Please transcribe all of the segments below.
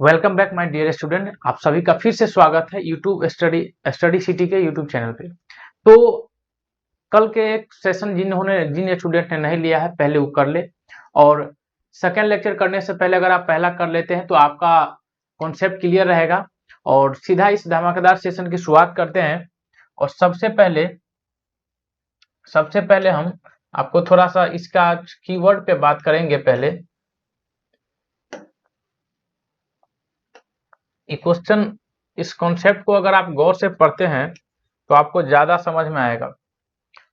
Welcome back my dear student. आप सभी का फिर से स्वागत है यूट्यूब स्टडी सिटी के यूट्यूब चैनल पे। तो कल के एक सेशन जिन स्टूडेंट ने नहीं लिया है पहले वो कर ले, और सेकेंड लेक्चर करने से पहले अगर आप पहला कर लेते हैं तो आपका कॉन्सेप्ट क्लियर रहेगा। और सीधा इस धमाकेदार सेशन की शुरुआत करते हैं। और सबसे पहले हम आपको थोड़ा सा इसका कीवर्ड पे बात करेंगे। पहले क्वेश्चन, इस कॉन्सेप्ट को अगर आप गौर से पढ़ते हैं तो आपको ज्यादा समझ में आएगा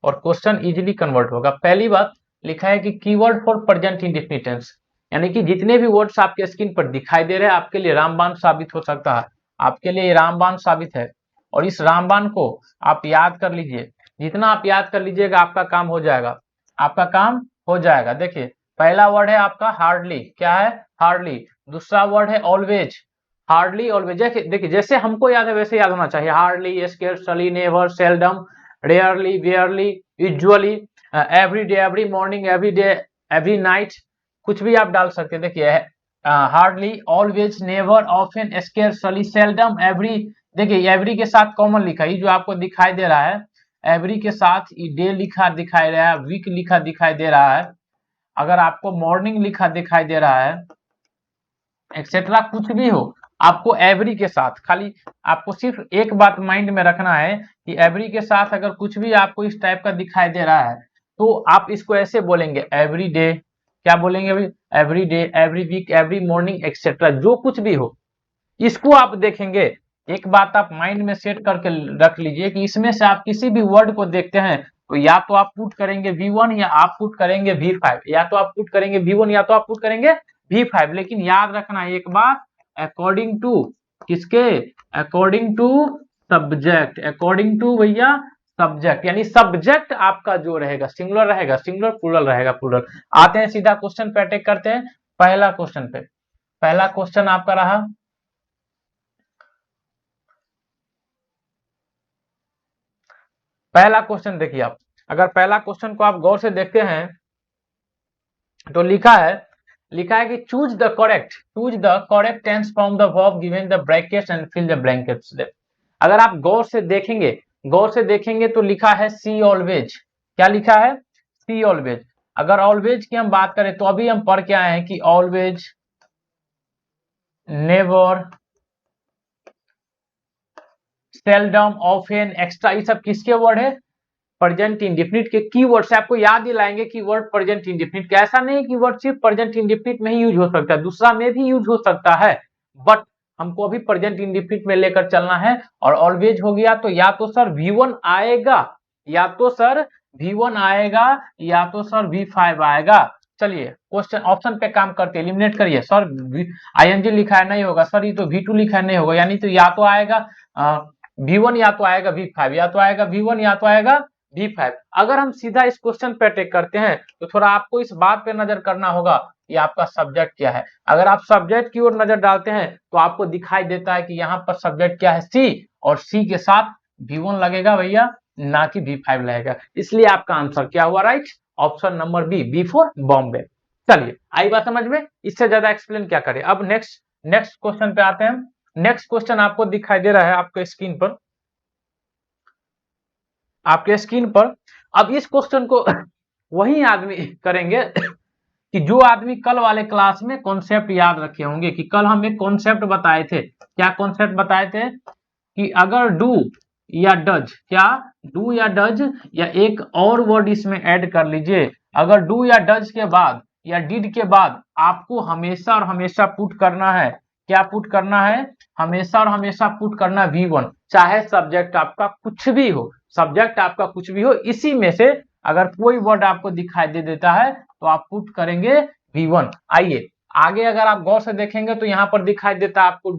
और क्वेश्चन इजीली कन्वर्ट होगा। पहली बात लिखा है कि keyword for present indefinite tense, यानी कि जितने भी वर्ड्स आपके स्क्रीन पर दिखाई दे रहे हैं आपके लिए रामबाण साबित हो सकता है। आपके लिए ये रामबाण साबित है और इस रामबाण को आप याद कर लीजिए। जितना आप याद कर लीजिएगा आपका काम हो जाएगा, आपका काम हो जाएगा। देखिए, पहला वर्ड है आपका हार्डली। क्या है? हार्डली। दूसरा वर्ड है ऑलवेज। हार्डली ऑलवेज, देखिए जैसे हमको याद है वैसे याद होना चाहिए। Hardly, scarcely, never, seldom, rarely, barely, usually, every day, every morning, every day, every night, कुछ भी आप डाल सकते हैं। देखिए hardly, always, never, often, scarcely, seldom, every. देखिए एवरी के साथ कॉमन लिखा है, जो आपको दिखाई दे रहा है एवरी के साथ डे लिखा दिखाई दे रहा है, वीक लिखा दिखाई दे रहा है, अगर आपको मॉर्निंग लिखा दिखाई दे रहा है, एक्सेट्रा कुछ भी हो, आपको एवरी के साथ खाली आपको सिर्फ एक बात माइंड में रखना है कि एवरी के साथ अगर कुछ भी आपको इस टाइप का दिखाई दे रहा है तो आप इसको ऐसे बोलेंगे एवरी डे। क्या बोलेंगे भाई? Every day, every week, every morning, etcetera, जो कुछ भी हो इसको आप देखेंगे। एक बात आप माइंड में सेट करके रख लीजिए कि इसमें से आप किसी भी वर्ड को देखते हैं तो या तो आप पुट करेंगे V1 या आप पुट करेंगे V5, या तो आप पुट करेंगे V1 या तो आप पुट करेंगे V5। लेकिन याद रखना है एक बात, अकॉर्डिंग टू किसके? According to subject. According to भैया सब्जेक्ट, यानी सब्जेक्ट आपका जो रहेगा सिंगुलर रहेगा, सिंगुलर, प्लूरल रहेगा, प्लूरल। आते हैं सीधा क्वेश्चन पे अटैक करते हैं। पहला क्वेश्चन पे, पहला क्वेश्चन आपका रहा, पहला क्वेश्चन देखिए आप, अगर पहला क्वेश्चन को आप गौर से देखते हैं तो लिखा है कि choose the correct tense from the verb given the brackets and fill the blankets. अगर आप गौर से देखेंगे तो लिखा है सी ऑलवेज। क्या लिखा है? सी ऑलवेज। अगर ऑलवेज की हम बात करें तो अभी हम पढ़ के आए हैं कि always, never, seldom, often, extra, ये सब किसके वर्ड है? प्रेजेंट इंडेफिनिट के कीवर्ड से आपको याद दिलाएंगे कि वर्ड प्रेजेंट इंडेफिनिट का। ऐसा नहीं कि वर्ड सिर्फ प्रेजेंट इंडेफिनिट में ही यूज हो सकता है, दूसरा में भी यूज हो सकता है, बट हमको अभी प्रेजेंट इंडेफिनिट में लेकर चलना है। और ऑलवेज हो गया तो या तो सर V1 आएगा, या तो सर V1 आएगा, या तो सर V5 आएगा। चलिए क्वेश्चन ऑप्शन पे काम करते, एलिमिनेट करिए। सर ING लिखा है नहीं होगा, सर ये तो V2 लिखा है नहीं होगा, यानी तो या तो आएगा V1 या तो आएगा V5, या तो आएगा V1 या तो आएगा V5। अगर हम सीधा इस क्वेश्चन पे अटैक करते हैं तो थोड़ा आपको इस बात पे नजर करना होगा कि आपका सब्जेक्ट क्या है। अगर आप सब्जेक्ट की ओर नजर डालते हैं तो आपको दिखाई देता है कि यहाँ पर सब्जेक्ट क्या है? सी, और सी के साथ V1 लगेगा भैया, ना कि V5 लगेगा। इसलिए आपका आंसर क्या हुआ? Right, option number B for Bombay. चलिए आई बात समझ में, इससे ज्यादा एक्सप्लेन क्या करें। अब नेक्स्ट क्वेश्चन पे आते हैं। नेक्स्ट क्वेश्चन आपको दिखाई दे रहा है आपके स्क्रीन पर, आपके स्क्रीन पर। अब इस क्वेश्चन को वही आदमी करेंगे कि जो आदमी कल वाले क्लास में कॉन्सेप्ट याद रखे होंगे कि कल हम एक कॉन्सेप्ट बताए थे। क्या कॉन्सेप्ट बताए थे? कि अगर डू या डज, क्या डू या डज या एक और वर्ड इसमें ऐड कर लीजिए, अगर डू या डज के बाद या डिड के बाद आपको हमेशा और हमेशा पुट करना है, क्या पुट करना है? हमेशा और हमेशा पुट करना V1, चाहे सब्जेक्ट आपका कुछ भी हो, सब्जेक्ट आपका कुछ भी हो, इसी में से अगर कोई वर्ड आपको दिखाई दे देता है तो आप पुट करेंगे V1। आइए आगे अगर आप गौर से देखेंगे तो यहाँ पर दिखाई देता है आपको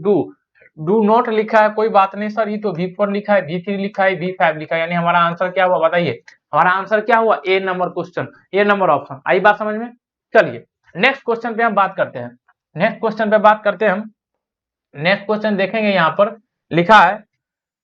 डू नॉट लिखा है, कोई बात नहीं सर, ये तो V4 लिखा है, V3 लिखा है, V5 लिखा है, यानी हमारा आंसर क्या हुआ बताइए? हमारा आंसर क्या हुआ? ए नंबर क्वेश्चन, ए नंबर ऑप्शन। आई बात समझ में? चलिए नेक्स्ट क्वेश्चन पे हम बात करते हैं। नेक्स्ट क्वेश्चन पे बात करते हैं हम। नेक्स्ट क्वेश्चन देखेंगे, यहाँ पर लिखा है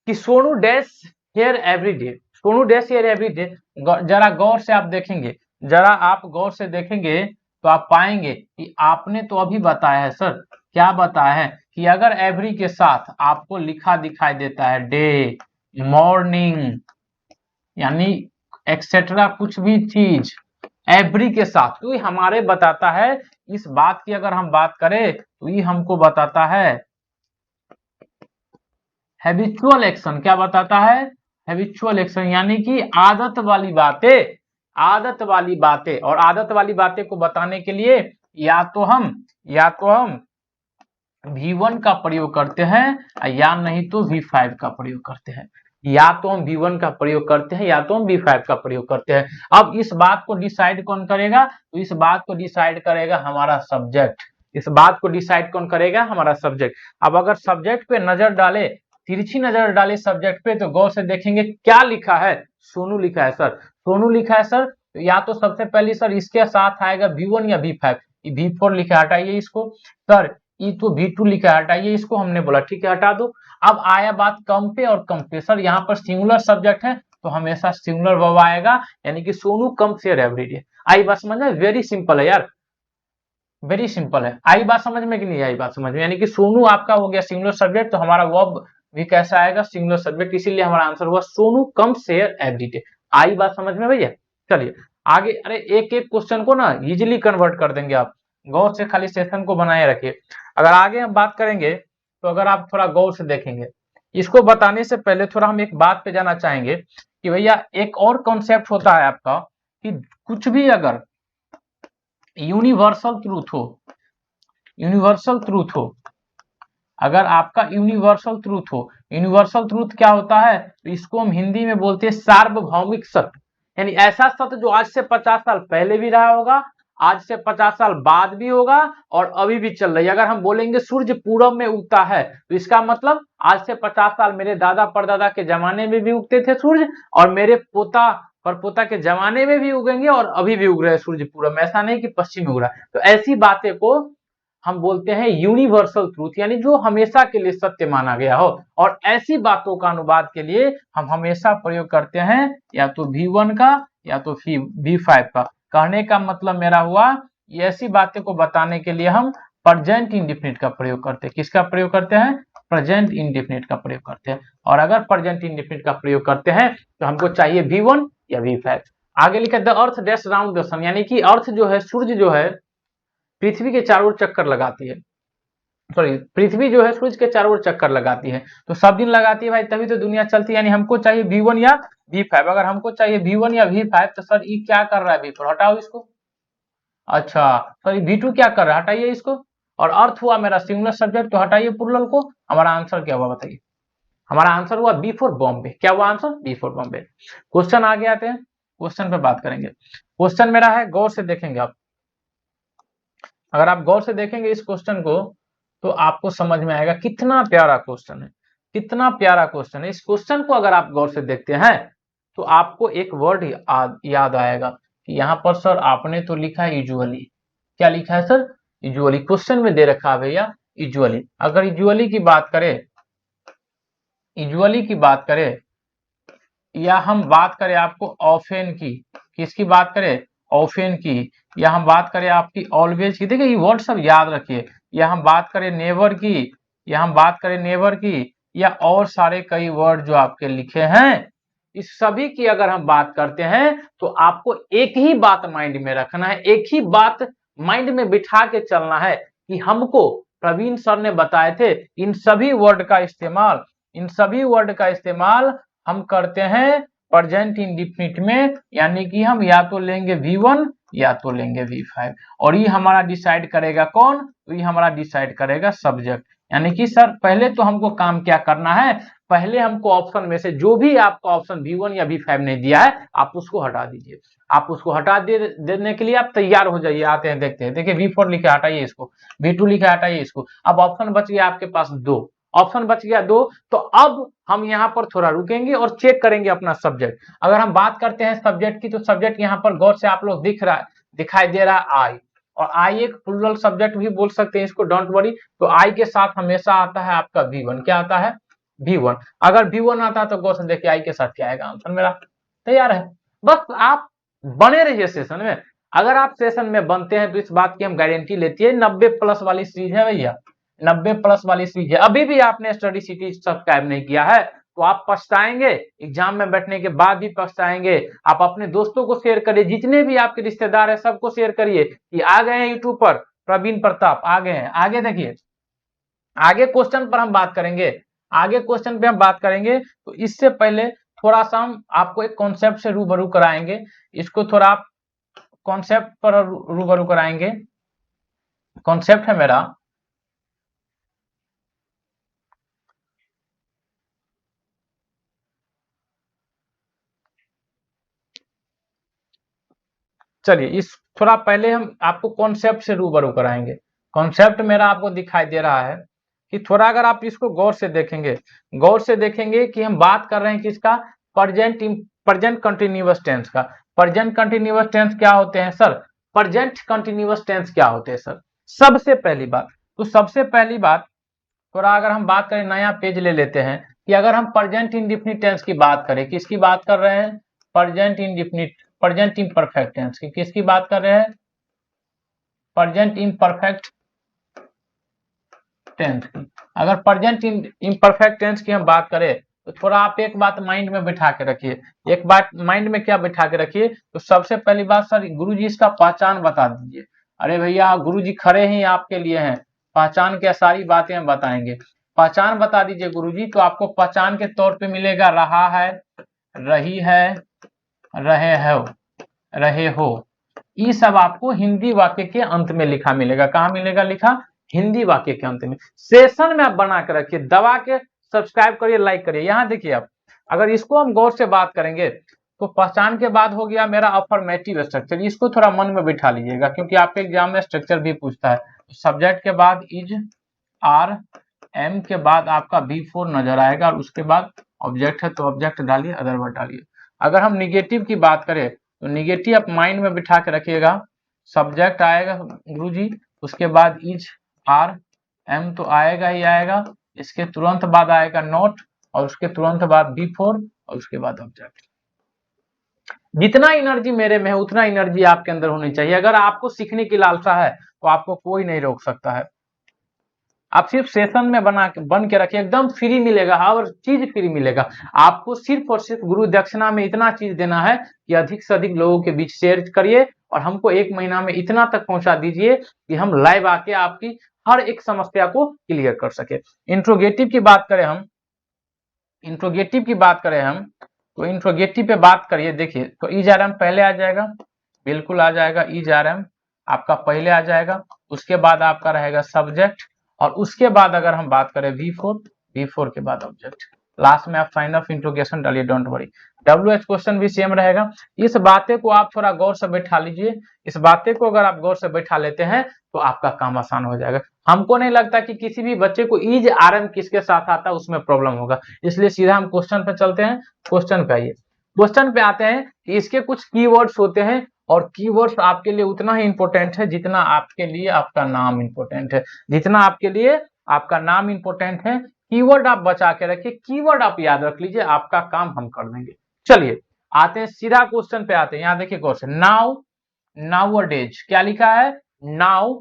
कि Sonu dash hair every day. Sonu dash hair every day. जरा गौर से आप देखेंगे, जरा आप गौर से देखेंगे तो आप पाएंगे कि आपने तो अभी बताया है सर क्या बताया है कि अगर एवरी के साथ आपको लिखा दिखाई देता है डे, मॉर्निंग, यानी एक्सेट्रा कुछ भी चीज एवरी के साथ, तो ये हमारे बताता है इस बात की, अगर हम बात करें तो ये हमको बताता है हैबिचुअल एक्शन। क्या बताता है? हैबिचुअल एक्शन, यानी कि आदत वाली बातें, आदत वाली बातें। और आदत वाली बातें को बताने के लिए या तो हम V1 का प्रयोग करते हैं या नहीं तो V5 का प्रयोग करते हैं। या तो हम V1 का प्रयोग करते हैं या तो हम V5 का प्रयोग करते हैं। अब इस बात को डिसाइड कौन करेगा? तो इस बात को डिसाइड करेगा हमारा सब्जेक्ट। इस बात को डिसाइड कौन करेगा? हमारा सब्जेक्ट। अब अगर सब्जेक्ट पे नजर डाले, तिरछी नजर डाले सब्जेक्ट पे, तो गौर से देखेंगे क्या लिखा है। सोनू लिखा है सर, सोनू लिखा है सर। तो या तो सबसे पहले सर इसके साथ आएगा V1 या V5। V4 लिखा है, हटाइए इसको। सर ये तो V2 लिखा है, हटाइए इसको, हमने बोला ठीक है हटा दो। अब आया बात कम पे और कम पे। सर यहाँ पर सिंगुलर सब्जेक्ट है तो हमेशा सिंगुलर वर्ब आएगा, यानी कि सोनू कम शेयर एवरीडे। आई बात समझ में? वेरी सिंपल है यार, वेरी सिंपल है। आई बात समझ में कि नहीं आई बात समझ में? यानी कि सोनू आपका हो गया सिंगुलर सब्जेक्ट, तो हमारा वर्ब भी कैसा आएगा? Singular subject. इसीलिए हमारा आंसर हुआ सोनू कम शेयर एवरीडे। आई बात समझ में भैया? चलिए आगे। अरे एक एक क्वेश्चन को ना इजिली कन्वर्ट कर देंगे आप, गौर से खाली सेशन को बनाए रखिए। अगर आगे हम बात करेंगे तो अगर आप थोड़ा गौर से देखेंगे, इसको बताने से पहले थोड़ा हम एक बात पे जाना चाहेंगे कि भैया एक और कॉन्सेप्ट होता है आपका कि कुछ भी अगर यूनिवर्सल ट्रूथ हो, यूनिवर्सल ट्रूथ हो, अगर आपका यूनिवर्सल ट्रूथ हो, यूनिवर्सल ट्रूथ क्या होता है? तो इसको हम हिंदी में बोलते हैं सार्वभौमिक सत्य। यानी ऐसा सत्य जो आज से 50 साल पहले भी रहा होगा, आज से 50 साल बाद भी होगा और अभी भी चल रही है। अगर हम बोलेंगे सूर्य पूरब में उगता है, तो इसका मतलब आज से 50 साल मेरे दादा परदादा के जमाने में भी उगते थे सूर्य, और मेरे पोता परपोता के जमाने में भी उगेंगे और अभी भी उग रहे हैं सूर्य पूरब में। ऐसा नहीं कि पश्चिम में उग रहा है। तो ऐसी बातें को हम बोलते हैं यूनिवर्सल ट्रूथ, यानी जो हमेशा के लिए सत्य माना गया हो। और ऐसी बातों का अनुवाद के लिए हम हमेशा प्रयोग करते हैं या तो V1 का या तो V5 का। कहने का मतलब मेरा हुआ, ये ऐसी बातें को बताने के लिए हम प्रेजेंट इंडेफिनिट का प्रयोग करते हैं। किसका प्रयोग करते हैं? प्रेजेंट इंडेफिनिट का प्रयोग करते हैं। और अगर प्रेजेंट इंडेफिनिट का प्रयोग करते हैं तो हमको चाहिए V1 या V5। आगे लिखा the earth dash round the sun, यानी कि अर्थ जो है, सूर्य जो है पृथ्वी के चारों ओर चक्कर लगाती है। सॉरी, पृथ्वी जो है सूर्य के चारों ओर चक्कर लगाती है। तो सब दिन लगाती है भाई, तभी तो दुनिया चलती है। यानी हमको चाहिए V1 या V5। अगर हमको चाहिए V1 या V5 तो सर ये क्या कर रहा है? V4 हटाओ इसको। अच्छा सर ये V2 क्या कर रहा है? हटाइए इसको। और अर्थ हुआ मेरा सिंगुलर सब्जेक्ट, तो हटाइए प्लूरल को। हमारा आंसर क्या हुआ बताइए? हमारा आंसर हुआ B4 बॉम्बे। क्या हुआ आंसर? B4 बॉम्बे। क्वेश्चन आगे आते हैं, क्वेश्चन पे बात करेंगे। क्वेश्चन मेरा है, गौर से देखेंगे आप। अगर आप गौर से देखेंगे इस क्वेश्चन को तो आपको समझ में आएगा कितना प्यारा क्वेश्चन है, कितना प्यारा क्वेश्चन है। इस क्वेश्चन को अगर आप गौर से देखते हैं तो आपको एक वर्ड याद आएगा कि यहाँ पर सर आपने तो लिखा है यूजुअली। क्या लिखा है सर? यूजुअली। क्वेश्चन में दे रखा है भैया यूजुअली। अगर यूजुअली की बात करें, यूजुअली की बात करें या हम बात करें आपको ऑफेन की, किसकी बात करें? ऑफेन की। या हम बात करें आपकी ऑलवेज की। देखिए ये वर्ड सब याद रखिए। या हम बात करें नेवर की, या हम बात करें नेवर की, या और सारे कई वर्ड जो आपके लिखे हैं, इस सभी की अगर हम बात करते हैं तो आपको एक ही बात माइंड में रखना है, एक ही बात माइंड में बिठा के चलना है कि हमको प्रवीण सर ने बताए थे इन सभी वर्ड का इस्तेमाल, इन सभी वर्ड का इस्तेमाल हम करते हैं प्रेजेंट इंडेफिनिट में। यानी कि हम या तो लेंगे V1 या तो लेंगे V5। और ये हमारा डिसाइड करेगा कौन? तो ये हमारा डिसाइड करेगा सब्जेक्ट। यानी कि सर पहले तो हमको काम क्या करना है? पहले हमको ऑप्शन में से जो भी आपका ऑप्शन V1 या V5 ने दिया है आप उसको हटा दीजिए। आप उसको हटा देने के लिए आप तैयार हो जाइए। आते हैं देखते हैं। देखिए V4 लिखा, हटाइए इसको। V2 लिखा, हटाइए इसको। अब ऑप्शन बच गया आपके पास दो, ऑप्शन बच गया दो। तो अब हम यहाँ पर थोड़ा रुकेंगे और चेक करेंगे अपना सब्जेक्ट। अगर हम बात करते हैं सब्जेक्ट की, तो सब्जेक्ट यहाँ पर गौर से आप लोग दिखाई दे रहा है आई। और आई एक प्लूरल सब्जेक्ट भी बोल सकते हैं इसको, डोंट वरी। तो आई के साथ हमेशा आता है आपका V1। क्या आता है? V1। अगर V1 आता है तो गौर से देखिए आई के साथ क्या आएगा, आंसर मेरा तैयार है। बस आप बने रहिए सेशन में। अगर आप सेशन में बनते हैं तो इस बात की हम गारंटी लेती है, 90 प्लस वाली सीरीज है भैया। 90+ वाली सीरीज है। अभी भी आपने स्टडी सिटी सब्सक्राइब नहीं किया है तो आप पछताएंगे, एग्जाम में बैठने के बाद भी पछताएंगे। आप अपने दोस्तों को शेयर करिए, जितने भी आपके रिश्तेदार है सबको शेयर करिए कि आ गए हैं यूट्यूब पर प्रवीण प्रताप आ गए हैं। आगे देखिए, आगे क्वेश्चन पर हम बात करेंगे, आगे क्वेश्चन पे हम बात करेंगे। तो इससे पहले थोड़ा सा हम आपको एक कॉन्सेप्ट से रूबरू कराएंगे, इसको थोड़ा आप कॉन्सेप्ट पर रूबरू कराएंगे। कॉन्सेप्ट है मेरा, चलिए इस थोड़ा पहले हम आपको कॉन्सेप्ट से रूबरू कराएंगे। कॉन्सेप्ट मेरा आपको दिखाई दे रहा है कि थोड़ा अगर आप इसको गौर से देखेंगे, गौर से देखेंगे कि हम बात कर रहे हैं किसका, प्रेजेंट कंटिन्यूअस टेंस का। प्रेजेंट कंटिन्यूअस टेंस क्या होते हैं सर, प्रेजेंट कंटिन्यूअस टेंस क्या होते हैं सर। सबसे पहली बात, तो सबसे पहली बात थोड़ा अगर हम बात करें, नया पेज ले लेते हैं कि अगर हम प्रेजेंट इंडेफिनिट टेंस की बात करें, किसकी बात कर रहे हैं, present indefinite, present imperfect tense की किसकी बात कर रहे हैं, प्रेजेंट इम्परफेक्ट टेंस की। अगर प्रेजेंट इम्परफेक्ट टेंस की हम बात करें तो थोड़ा आप एक बात माइंड में बिठा के रखिए। एक बात माइंड में क्या बिठा के रखिए, तो सबसे पहली बात सर गुरुजी इसका पहचान बता दीजिए। अरे भैया गुरुजी खड़े ही आपके लिए हैं, पहचान क्या सारी बातें हम बताएंगे। पहचान बता दीजिए गुरुजी। तो आपको पहचान के तौर पे मिलेगा रहा है, रही है, रहे हो, रहे हो। ये सब आपको हिंदी वाक्य के अंत में लिखा मिलेगा। कहाँ मिलेगा लिखा, हिंदी वाक्य के अंत में। सेशन में आप बना के रखिए, दबा के सब्सक्राइब करिए, लाइक करिए। यहाँ देखिए आप, अगर इसको हम गौर से बात करेंगे तो पहचान के बाद हो गया मेरा अफर्मेटिव स्ट्रक्चर। इसको थोड़ा मन में बिठा लीजिएगा क्योंकि आपके एग्जाम में स्ट्रक्चर भी पूछता है। सब्जेक्ट के बाद इज, आर, एम के बाद आपका बी4 नजर आएगा और उसके बाद ऑब्जेक्ट है तो ऑब्जेक्ट डालिए, अदरवर्ड डालिए। अगर हम निगेटिव की बात करें तो निगेटिव आप माइंड में बिठा के रखिएगा। सब्जेक्ट आएगा गुरुजी, उसके बाद इज, आर, एम तो आएगा ही आएगा, इसके तुरंत बाद आएगा नॉट और उसके तुरंत बाद बी4 और उसके बाद ऑब्जेक्ट। जितना एनर्जी मेरे में है उतना एनर्जी आपके अंदर होनी चाहिए। अगर आपको सीखने की लालसा है तो आपको कोई नहीं रोक सकता है। आप सिर्फ सेशन में बन के रखिए, एकदम फ्री मिलेगा, हर चीज फ्री मिलेगा। आपको सिर्फ और सिर्फ गुरु दक्षिणा में इतना चीज देना है कि अधिक से अधिक लोगों के बीच शेयर करिए और हमको 1 महीना में इतना तक पहुंचा दीजिए कि हम लाइव आके आपकी हर एक समस्या को क्लियर कर सके। इंट्रोगेटिव की बात करें हम, इंट्रोगेटिव की बात करें हम तो इंट्रोगेटिव पे बात करिए। देखिए तो ईज-आर-एम पहले आ जाएगा, बिल्कुल आ जाएगा, ईज-आर-एम आपका पहले आ जाएगा। उसके बाद आपका रहेगा सब्जेक्ट और उसके बाद अगर हम बात करें V4, V4 के बाद ऑब्जेक्ट। लास्ट में आप साइन ऑफ इंट्रोगेशन डालिए, डोंट वरी। WH क्वेश्चन भी सेम रहेगा। इस बातें को आप थोड़ा गौर से बैठा लीजिए। इस बातें को अगर आप गौर से बैठा लेते हैं तो आपका काम आसान हो जाएगा। हमको नहीं लगता कि किसी भी बच्चे को ईज आरएम किसके साथ आता है उसमें प्रॉब्लम होगा, इसलिए सीधा हम क्वेश्चन पे चलते हैं। क्वेश्चन पे आइए, क्वेश्चन पे आते हैं कि इसके कुछ कीवर्ड्स होते हैं और कीवर्ड्स आपके लिए उतना ही इंपॉर्टेंट है जितना आपके लिए आपका नाम इंपॉर्टेंट है। जितना आपके लिए आपका नाम इंपॉर्टेंट है, कीवर्ड आप बचा के रखिए, कीवर्ड आप याद रख लीजिए, आपका काम हम कर देंगे। चलिए आते हैं सीधा क्वेश्चन पे आते हैं। यहाँ देखिए क्वेश्चन, नाउ, नाउअडेज क्या लिखा है, नाउ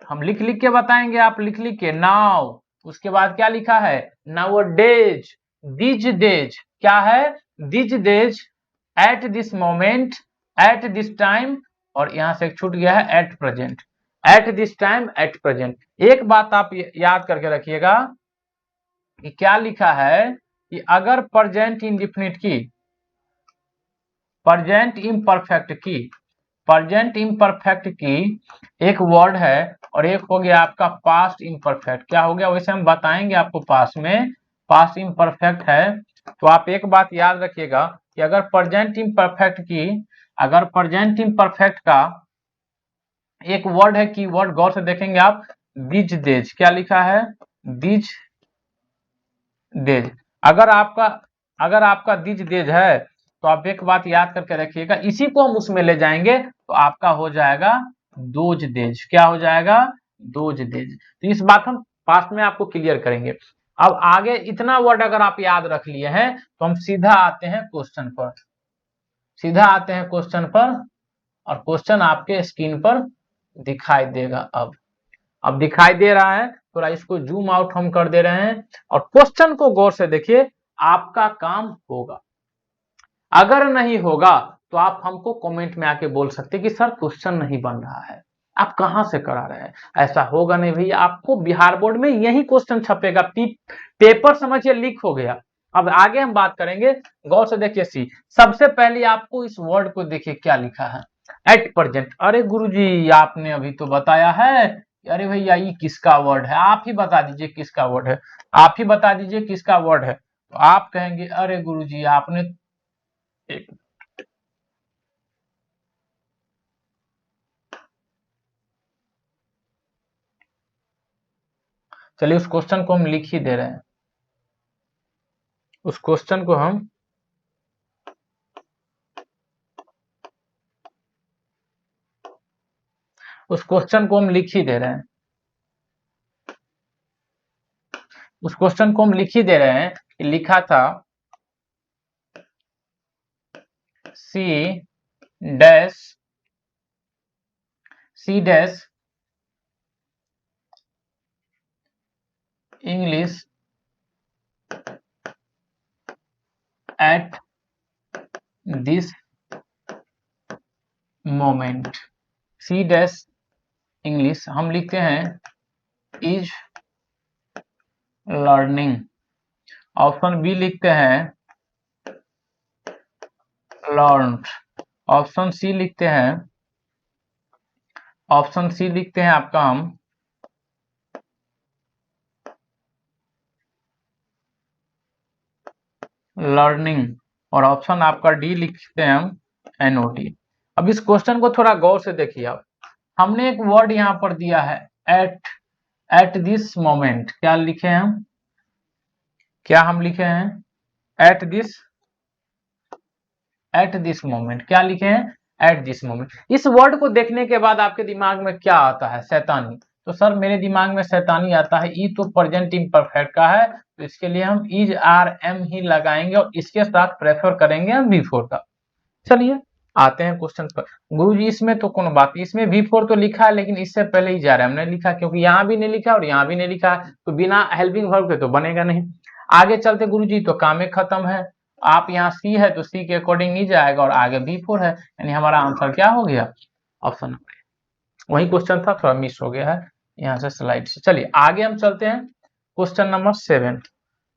हम लिख लिख के बताएंगे, आप लिख लिख के नाउ। उसके बाद क्या लिखा है, नाउअडेज, दिस डेज क्या है, this days, eight this moment, at this time और यहां से छूट गया है at present, at this time, at present. एक बात आप याद करके रखिएगा कि क्या लिखा है कि अगर प्रेजेंट इंडेफिनिट की, प्रेजेंट इम्परफेक्ट की, प्रेजेंट इम्परफेक्ट की एक वर्ड है और एक हो गया आपका पास्ट इम्परफेक्ट। क्या हो गया, वैसे हम बताएंगे आपको पास्ट में, पास्ट इम्परफेक्ट है। तो आप एक बात याद रखिएगा कि अगर प्रेजेंट इम्परफेक्ट की, अगर प्रेजेंट इम्परफेक्ट का एक वर्ड है, की वर्ड गौर से देखेंगे आप, दिज डेज क्या लिखा है, दिज डेज। अगर आपका दिज डेज है तो आप एक बात याद करके रखिएगा, इसी को हम उसमें ले जाएंगे तो आपका हो जाएगा दोज डेज। क्या हो जाएगा, दोज डेज। तो इस बात हम पास्ट में आपको क्लियर करेंगे। अब आगे इतना वर्ड अगर आप याद रख लिए हैं तो हम सीधा आते हैं क्वेश्चन पर, सीधा आते हैं क्वेश्चन पर और क्वेश्चन आपके स्क्रीन पर दिखाई देगा। अब अब दिखाई दे रहा है, थोड़ा इसको जूम आउट हम कर दे रहे हैं और क्वेश्चन को गौर से देखिए, आपका काम होगा। अगर नहीं होगा तो आप हमको कमेंट में आके बोल सकते हैं कि सर क्वेश्चन नहीं बन रहा है, आप कहां से करा रहे हैं। ऐसा होगा नहीं भैया, आपको बिहार बोर्ड में यही क्वेश्चन छपेगा, पेपर समझिए लीक हो गया। अब आगे हम बात करेंगे, गौर से देखिए सी, सबसे पहले आपको इस वर्ड को देखिए क्या लिखा है, एट प्रेजेंट। अरे गुरुजी आपने अभी तो बताया है, अरे भैया ये किसका वर्ड है, आप ही बता दीजिए किसका वर्ड है, आप ही बता दीजिए किसका वर्ड है। तो आप कहेंगे अरे गुरुजी आपने, एक, चलिए उस क्वेश्चन को हम लिख ही दे रहे हैं, उस क्वेश्चन को हम लिख ही दे रहे हैं, उस क्वेश्चन को हम लिख ही दे रहे हैं कि लिखा था she dash English at this moment. She dash English हम लिखते हैं इज लर्निंग। ऑप्शन बी लिखते हैं लर्न्ड। ऑप्शन सी लिखते हैं, ऑप्शन सी लिखते हैं आपका हम लर्निंग, और ऑप्शन आपका डी लिखते हैं हम एनओटी। अब इस क्वेश्चन को थोड़ा गौर से देखिए आप, हमने एक वर्ड यहां पर दिया है एट दिस मोमेंट, क्या लिखे हैं हम, क्या हम लिखे हैं एट दिस मोमेंट, क्या लिखे हैं एट दिस मोमेंट। इस वर्ड को देखने के बाद आपके दिमाग में क्या आता है, शैतानी। तो सर मेरे दिमाग में शैतानी आता है, ई तो प्रेजेंट इम्परफेक्ट का है, तो इसके लिए हम इज आर एम ही लगाएंगे और इसके साथ प्रेफर करेंगे हम V4 का। चलिए आते हैं क्वेश्चन पर। गुरुजी इसमें तो कोनो बात नहीं, इसमें V4 तो लिखा है लेकिन इससे पहले ही जा रहा है, हमने लिखा क्योंकि यहाँ भी नहीं लिखा और यहाँ भी नहीं लिखा, तो बिना हेल्पिंग वर्ब के तो बनेगा नहीं। आगे चलते गुरुजी, तो काम खत्म है, आप यहाँ सी है तो सी के अकॉर्डिंग ही जाएगा और आगे V4 है, यानी हमारा आंसर क्या हो गया, ऑप्शन नंबर। वही क्वेश्चन था, थोड़ा मिस हो गया है यहाँ से स्लाइड से। चलिए आगे हम चलते हैं, क्वेश्चन नंबर 7।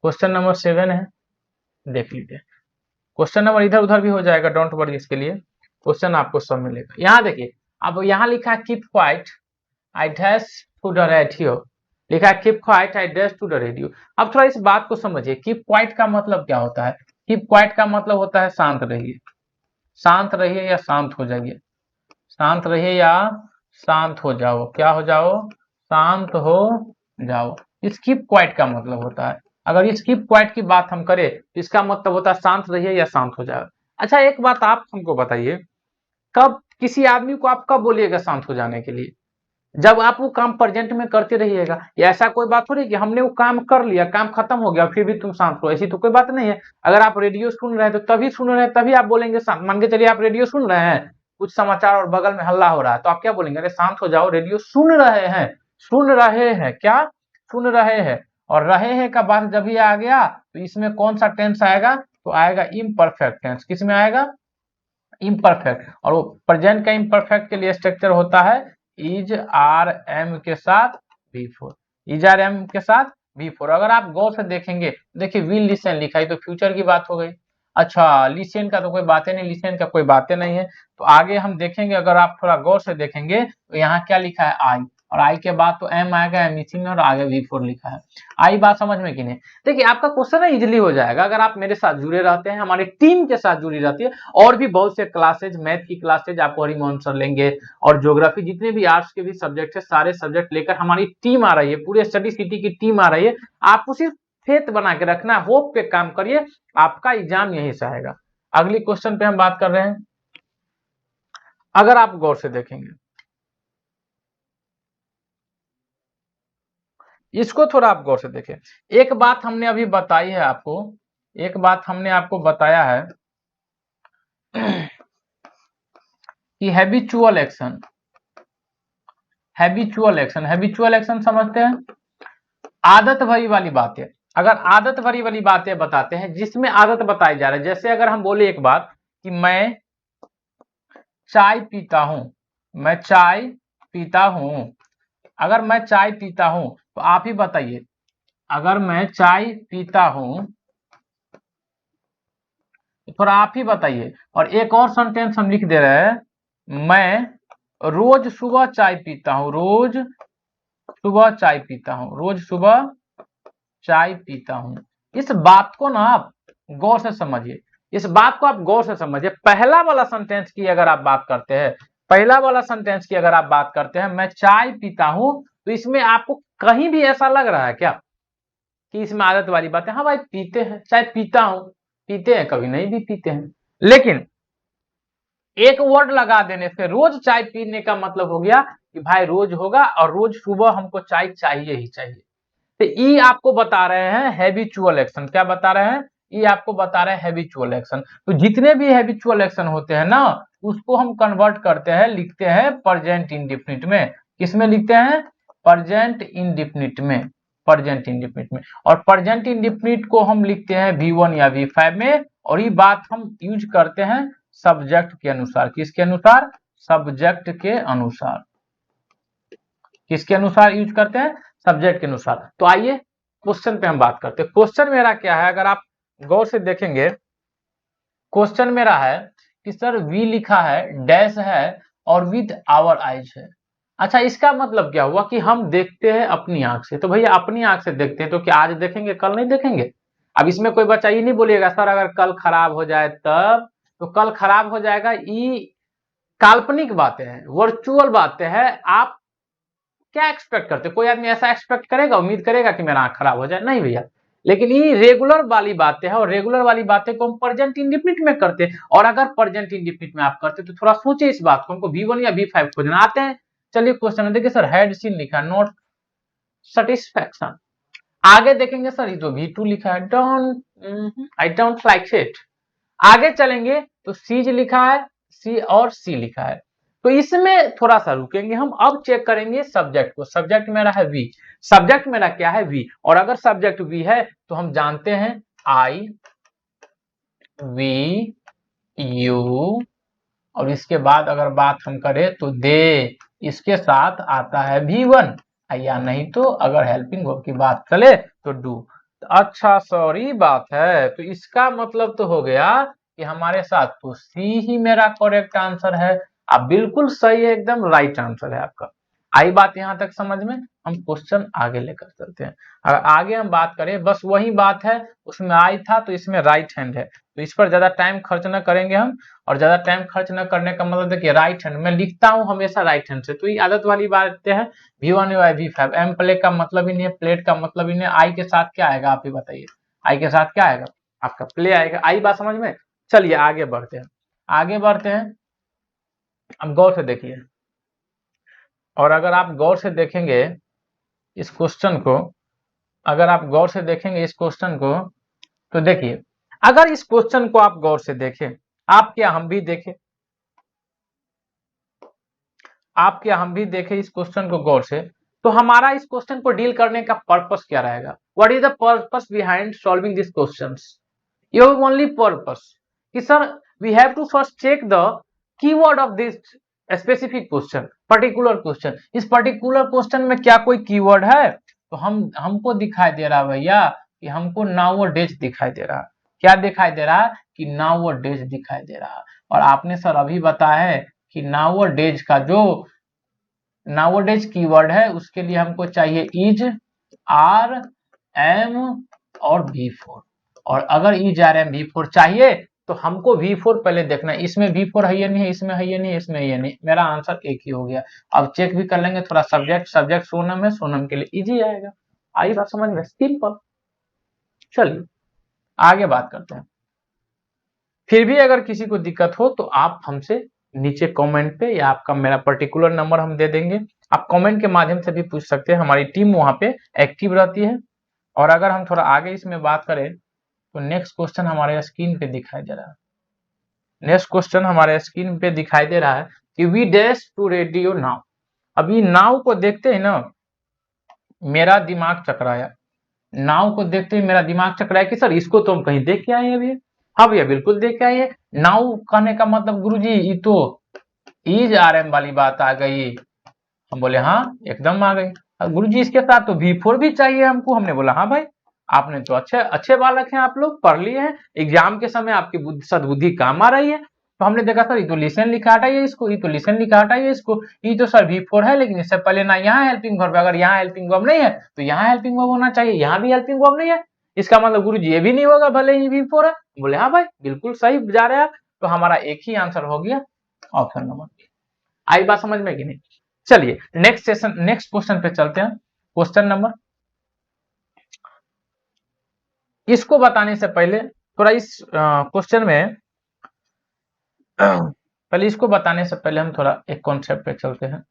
क्वेश्चन नंबर 7 है, देख लीजिए। क्वेश्चन नंबर इधर उधर भी हो जाएगा, डोंट वरी, इसके लिए क्वेश्चन आपको सब मिलेगा। यहाँ देखिए, अब यहाँ लिखा है keep quiet I dash to the radio, लिखा है keep quiet I dash to the radio. अब थोड़ा इस बात को समझिए, कीप क्वाइट का मतलब क्या होता है। कीप क्वाइट का मतलब होता है शांत रहिए, शांत रहिए या शांत हो जाइए, शांत रहिए या शांत हो जाओ, क्या हो जाओ, शांत हो जाओ। स्कीप क्वाइट का मतलब होता है, अगर स्कीप क्वाइट की बात हम करें तो इसका मतलब होता है शांत रहिए या शांत हो जाओ। अच्छा एक बात आप हमको बताइए, कब किसी आदमी को आप कब बोलिएगा शांत हो जाने के लिए, जब आप वो काम प्रेजेंट में करते रहिएगा। या ऐसा कोई बात हो रही कि हमने वो काम कर लिया, काम खत्म हो गया, फिर भी तुम शांत हो, ऐसी तो कोई बात नहीं है। अगर आप रेडियो सुन रहे हैं तो तभी सुन रहे हैं तभी आप बोलेंगे शांत। मान के चलिए आप रेडियो सुन रहे हैं, कुछ समाचार और बगल में हल्ला हो रहा है, तो आप क्या बोलेंगे, अरे शांत हो जाओ, रेडियो सुन रहे हैं, सुन रहे हैं, क्या सुन रहे हैं। और रहे हैं का बाद जब ही आ गया तो इसमें कौन सा टेंस आएगा, तो आएगा इम्परफेक्ट टेंस। किस में आएगा, इम्परफेक्ट। और वो प्रेजेंट का इम्परफेक्ट के लिए स्ट्रक्चर होता है इज आर एम के साथ V4, इज आर एम के साथ V4। अगर आप गौर से देखेंगे, देखिए विल लिसन लिखा है तो फ्यूचर की बात हो गई। अच्छा लिसन का तो कोई बातें नहीं, लिसन का कोई बातें नहीं है। तो आगे हम देखेंगे, अगर आप थोड़ा गौर से देखेंगे तो यहाँ क्या लिखा है आई, और आई के बाद तो एम आएगा, एम इसी में, और आगे V4 लिखा है। आई बात समझ में कि नहीं। देखिए आपका क्वेश्चन है इजिली हो जाएगा अगर आप मेरे साथ जुड़े रहते हैं, हमारी टीम के साथ जुड़ी रहती है। और भी बहुत से क्लासेज, मैथ की क्लासेज आपको हरिमोहन सर लेंगे, और ज्योग्राफी, जितने भी आर्ट्स के भी सब्जेक्ट है, सारे सब्जेक्ट लेकर हमारी टीम आ रही है, पूरे स्टडी सिटी की टीम आ रही है। आपको सिर्फ फेथ बना के रखना, होप पे काम करिए, आपका एग्जाम यहीं से आएगा। अगली क्वेश्चन पे हम बात कर रहे हैं, अगर आप गौर से देखेंगे इसको, थोड़ा आप गौर से देखें। एक बात हमने अभी बताई है आपको, एक बात हमने आपको बताया है कि habitual action, habitual action, habitual action समझते हैं, आदत भरी वाली बातें। अगर आदत भरी वाली बातें बताते हैं जिसमें आदत बताई जा रही है, जैसे अगर हम बोले एक बात कि मैं चाय पीता हूं, मैं चाय पीता हूं, अगर मैं चाय पीता हूं तो आप ही बताइए, अगर मैं चाय पीता हूं तो थोड़ा आप ही बताइए। और एक और सेंटेंस हम लिख दे रहे हैं, मैं रोज सुबह चाय पीता हूं, रोज सुबह चाय पीता हूं, रोज सुबह चाय पीता हूं। इस बात को ना आप गौर से समझिए, इस बात को आप गौर से समझिए। पहला वाला सेंटेंस की अगर आप बात करते हैं, पहला वाला सेंटेंस की अगर आप बात करते हैं, मैं चाय पीता हूं, तो इसमें आपको कहीं भी ऐसा लग रहा है क्या कि इसमें आदत वाली बात है? हाँ भाई पीते हैं, चाय पीता हूं, पीते हैं, कभी नहीं भी पीते हैं। लेकिन एक वर्ड लगा देने से रोज चाय पीने का मतलब हो गया कि भाई रोज होगा और रोज सुबह हमको चाय चाहिए ही चाहिए। तो ई आपको बता रहे हैं हैबिचुअल एक्शन। क्या बता रहे हैं? ये आपको बता रहे हैं हैबिचुअल एक्शन। तो जितने भी हैबिचुअल एक्शन होते हैं ना, उसको हम कन्वर्ट करते हैं, लिखते हैं प्रेजेंट इंडेफिनिट में। किसमें लिखते हैं? प्रेजेंट इंडेफिनिट में, प्रेजेंट इंडेफिनिट में। और प्रेजेंट इंडेफिनिट को हम लिखते हैं V1 या V5 में, और ये बात हम यूज करते हैं सब्जेक्ट के अनुसार। किसके अनुसार? सब्जेक्ट के अनुसार। किसके अनुसार यूज करते हैं? सब्जेक्ट के अनुसार। तो आइए क्वेश्चन पे हम बात करते हैं। क्वेश्चन मेरा क्या है, अगर आप गौर से देखेंगे, क्वेश्चन मेरा है कि सर वी लिखा है, डैश है और विद आवर आइज है। अच्छा, इसका मतलब क्या हुआ कि हम देखते हैं अपनी आंख से। तो भैया अपनी आंख से देखते हैं तो क्या आज देखेंगे कल नहीं देखेंगे? अब इसमें कोई बच्चा ये नहीं बोलिएगा सर अगर कल खराब हो जाए तब, तो कल खराब हो जाएगा, ये काल्पनिक बातें हैं, वर्चुअल बातें हैं। आप क्या एक्सपेक्ट करते? कोई आदमी ऐसा एक्सपेक्ट करेगा, उम्मीद करेगा कि मेरा आंख खराब हो जाए? नहीं भैया। लेकिन ये रेगुलर वाली बातें हैं, और रेगुलर वाली बातें को हम प्रेजेंट इंडेफिनिट में करते हैं। और अगर प्रेजेंट इंडेफिनिट में आप करते तो थोड़ा सोचिए इस बात को, हमको V1 या V5 खोजना। आते हैं, चलिए क्वेश्चन में देखिए सर हैड सीन लिखा है, नॉट सेटिस्फैक्शन। आगे देखेंगे सर ये तो V2 लिखा है, don't, I don't like it. आगे चलेंगे तो सीज लिखा है, सी और सी लिखा है। तो इसमें थोड़ा सा रुकेंगे हम, अब चेक करेंगे सब्जेक्ट को। सब्जेक्ट मेरा है वी, सब्जेक्ट मेरा क्या है? वी। और अगर सब्जेक्ट वी है तो हम जानते हैं आई वी यू, और इसके बाद अगर बात हम करें तो दे, इसके साथ आता है V1, या नहीं तो अगर हेल्पिंग वर्ब की बात चले तो डू। अच्छा सॉरी बात है, तो इसका मतलब तो हो गया कि हमारे साथ तो सी ही मेरा करेक्ट आंसर है। आप बिल्कुल सही है, एकदम राइट आंसर है आपका। आई बात यहां तक समझ में? हम क्वेश्चन आगे लेकर चलते हैं। अगर आगे हम बात करें, बस वही बात है, उसमें आई था तो इसमें राइट हैंड है, तो इस पर ज्यादा टाइम खर्च न करेंगे हम। और ज्यादा टाइम खर्च न करने का मतलब देखिए राइट हैंड, मैं लिखता हूं हमेशा राइट हैंड से, तो ये आदत वाली बातें हैं। V1 या V5। एम प्ले का मतलब ही नहीं है, प्लेट का मतलब ही नहीं है। आई के साथ क्या आएगा आप ही बताइए? आई के साथ क्या आएगा? आपका प्ले आएगा। आई बात समझ में? चलिए आगे बढ़ते हैं, आगे बढ़ते हैं। अब गौर से देखिए, और अगर आप गौर से देखेंगे इस क्वेश्चन को, अगर आप गौर से देखेंगे इस क्वेश्चन को, तो देखिए अगर इस क्वेश्चन को आप गौर से देखें, आप क्या हम भी देखें, आप क्या हम भी देखें इस क्वेश्चन को गौर से, तो हमारा इस क्वेश्चन को डील करने का पर्पस क्या रहेगा? What is the purpose behind solving this questions? You have only purpose कि sir we have to first check the keyword of this specific question, particular question. इस पर्टिकुलर क्वेश्चन में क्या कोई कीवर्ड है? तो हमको दिखाई दे रहा भैया कि हमको नाउ डेज दिखाई दे रहा। क्या दिखाई दे रहा? कि नाउ डेज दिखाई दे रहा। और आपने सर अभी बताया है कि नाउ डेज का जो नाउ डेज कीवर्ड है उसके लिए हमको चाहिए इज, आर, एम और V4। और अगर इज, आर, एम, V4 चाहिए तो हमको V4 पहले देखना है, इसमें V4 है या नहीं है, इसमें है या नहीं, इसमें है या नहीं। मेरा आंसर एक ही हो गया। अब चेक भी कर लेंगे थोड़ा, सब्जेक्ट, सब्जेक्ट सोनम है, सोनम के लिए इजी आएगा। आई बात समझ में? सिंपल। चलिए आगे बात करते हैं। फिर भी अगर किसी को दिक्कत हो तो आप हमसे नीचे कमेंट पे, या आपका मेरा पर्टिकुलर नंबर हम दे देंगे, आप कमेंट के माध्यम से भी पूछ सकते हैं। हमारी टीम वहां पे एक्टिव रहती है। और अगर हम थोड़ा आगे इसमें बात करें तो नेक्स्ट क्वेश्चन हमारे स्क्रीन पे दिखाई दे रहा है। नेक्स्ट क्वेश्चन हमारे स्क्रीन पे दिखाई दे रहा है कि we dash to radio now. अभी नाव को देखते ही ना मेरा दिमाग चकराया, नाव को देखते ही मेरा दिमाग चकराया कि सर इसको तो हम कहीं देख के आए हैं भैया। हाँ भैया बिल्कुल देख के आए हैं। नाव कहने का मतलब गुरुजी ये तो इज आर एम वाली बात आ गई। हम बोले हाँ एकदम आ गई। गुरुजी इसके साथ तो V4 भी चाहिए हमको। हमने बोला हाँ भाई आपने तो अच्छे अच्छे बालक हैं, आप लोग पढ़ लिए हैं, एग्जाम के समय आपकी सद्बुद्धि काम आ रही है। तो हमने देखा सर ये तो लिसन लिखा हटाइए इसको, ये तो लिसन लिखा हटाइए इसको, ये तो सर V4 है, लेकिन इससे पहले ना यहाँ हेल्पिंग वर्ब, अगर यहाँ हेल्पिंग वर्ब नहीं है तो यहाँ हेल्पिंग वर्ब होना चाहिए, यहाँ भी हेल्पिंग वर्ब नहीं है, इसका मतलब गुरुजी ये भी नहीं होगा भले ही V4 है। बोले हाँ भाई बिल्कुल सही जा रहे हैं आप। तो हमारा एक ही आंसर हो गया ऑप्शन नंबर। आई बात समझ में कि नहीं? चलिए नेक्स्ट क्वेश्चन पे चलते हैं। क्वेश्चन नंबर, इसको बताने से पहले थोड़ा इस क्वेश्चन में पहले इसको बताने से पहले हम थोड़ा एक कॉन्सेप्ट पे चलते हैं,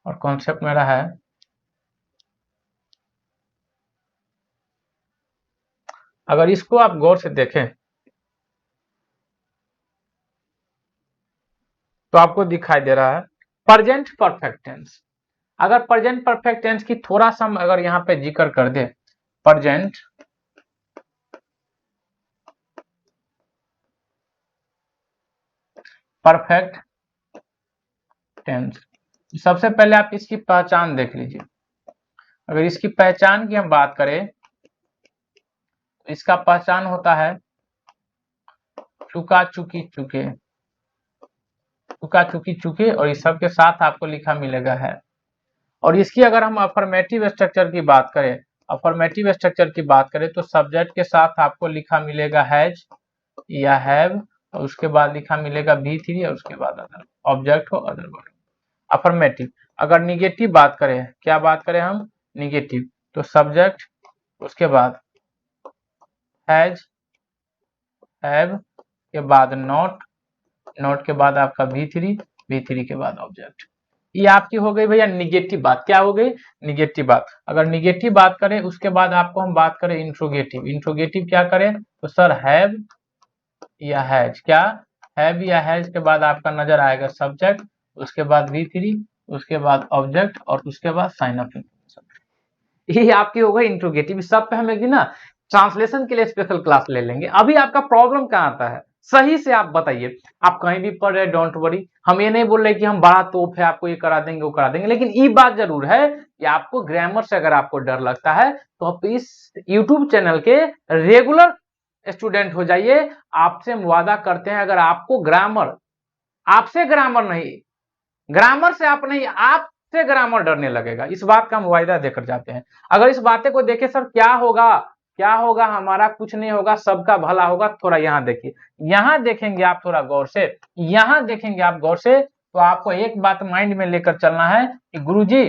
और कॉन्सेप्ट मेरा है अगर इसको आप गौर से देखें तो आपको दिखाई दे रहा है प्रेजेंट परफेक्ट टेंस। अगर प्रेजेंट परफेक्ट टेंस की थोड़ा सा हम अगर यहाँ पे जिक्र कर दे, प्रेजेंट परफेक्ट टेंस, सबसे पहले आप इसकी पहचान देख लीजिए। अगर इसकी पहचान की हम बात करें तो इसका पहचान होता है चुका चुकी चुके, चुका चुकी चुके, और इस सब के साथ आपको लिखा मिलेगा है। और इसकी अगर हम अफर्मेटिव स्ट्रक्चर की बात करें, अफर्मेटिव स्ट्रक्चर की बात करें तो सब्जेक्ट के साथ आपको लिखा मिलेगा हैज या हैव, और उसके बाद लिखा मिलेगा V3, और उसके बाद अदर, ऑब्जेक्ट हो अदर वर्ड। अफर्मेटिव, अगर निगेटिव बात करें, क्या बात करें हम, निगेटिव, तो सब्जेक्ट, उसके बाद हैज, हैव के बाद नॉट, नोट के बाद आपका V3, V3 के बाद ऑब्जेक्ट। ये आपकी हो गई भैया निगेटिव बात। क्या हो गई, निगेटिव बात। अगर निगेटिव बात करें उसके बाद आपको हम बात करें इंट्रोगेटिव, इंट्रोगेटिव क्या करें तो सर हैव या हैज, क्या हैव या हैज के बाद आपका नजर आएगा सब्जेक्ट, उसके बाद V3, उसके बाद ऑब्जेक्ट, और उसके बाद साइन ऑफ इंफॉर्मेशन। ये आपकी हो गई इंट्रोगेटिव। सब पे हम एक दिन ना ट्रांसलेशन के लिए स्पेशल क्लास ले लेंगे। अभी आपका प्रॉब्लम कहाँ आता है, सही से आप बताइए। आप कहीं भी पढ़ रहे डोंट वरी, हम ये नहीं बोल रहे कि हम बड़ा तोप है आपको ये करा देंगे वो करा देंगे, लेकिन ये बात जरूर है कि आपको ग्रामर से अगर आपको डर लगता है तो आप इस यूट्यूब चैनल के रेगुलर स्टूडेंट हो जाइए। आपसे हम वादा करते हैं अगर आपको ग्रामर, आपसे ग्रामर नहीं, ग्रामर से आप नहीं, आपसे ग्रामर डरने लगेगा, इस बात का हम वायदा देकर जाते हैं। अगर इस बातें को देखे सर क्या होगा, क्या होगा, हमारा कुछ नहीं होगा, सबका भला होगा। थोड़ा यहाँ देखिए, यहाँ देखेंगे आप थोड़ा गौर से, यहाँ देखेंगे आप गौर से, तो आपको एक बात माइंड में लेकर चलना है कि गुरुजी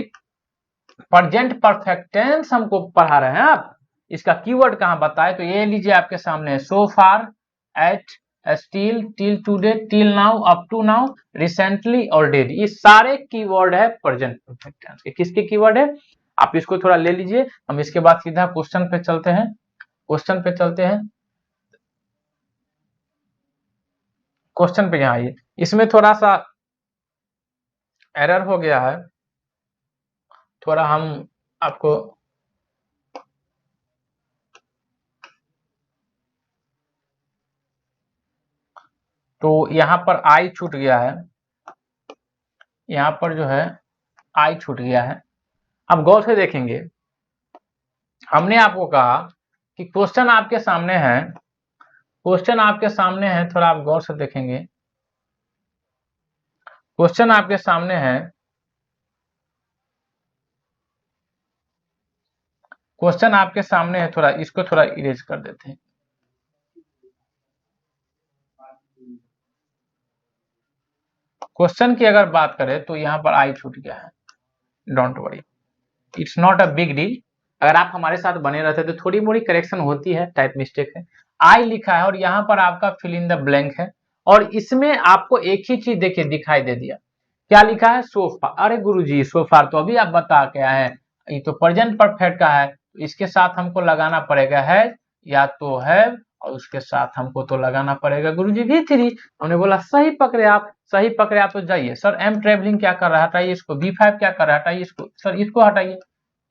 प्रेजेंट परफेक्ट टेंस हमको पढ़ा रहे हैं आप, इसका कीवर्ड कहां बताए, तो ये लीजिए आपके सामने, so far, yet, still, till today, till now, up to now, recently और डेड, ये सारे कीवर्ड है प्रेजेंट परफेक्ट टेंस के। किसके कीवर्ड है, आप इसको थोड़ा ले लीजिए। हम इसके बाद सीधा क्वेश्चन पे चलते हैं, क्वेश्चन पे चलते हैं, क्वेश्चन पे यहाँ आइए। इसमें थोड़ा सा एरर हो गया है, थोड़ा हम आपको तो यहाँ पर आई छूट गया है, यहाँ पर जो है आई छूट गया है। अब गौर से देखेंगे, हमने आपको कहा कि क्वेश्चन आपके सामने है, क्वेश्चन आपके सामने है, थोड़ा आप गौर से देखेंगे, क्वेश्चन आपके सामने है, क्वेश्चन आपके सामने है, थोड़ा इसको थोड़ा इरेज कर देते हैं। क्वेश्चन की अगर बात करें तो यहाँ पर आई छूट गया है, don't worry, it's not a big deal. अगर आप हमारे साथ बने रहते तो थोड़ी मोड़ी करेक्शन होती है, टाइप मिस्टेक है। आई लिखा है और यहाँ पर आपका फिल इन द ब्लैंक है, और इसमें आपको एक ही चीज देखिए दिखाई दे दिया, क्या लिखा है, सोफा। अरे गुरुजी सोफा तो अभी आप बता के आए हैं, ये तो प्रेजेंट परफेक्ट का है, तो इसके साथ हमको लगाना पड़ेगा है या तो हैव और उसके साथ हमको तो लगाना पड़ेगा गुरुजी V3। हमने बोला सही पकड़े आप, सही पकड़े आप तो जाइए। सर एम ट्रेवलिंग क्या कर रहा है, हटाइए इसको। B5 क्या कर रहा है, हटाइए इसको। सर इसको हटाइए,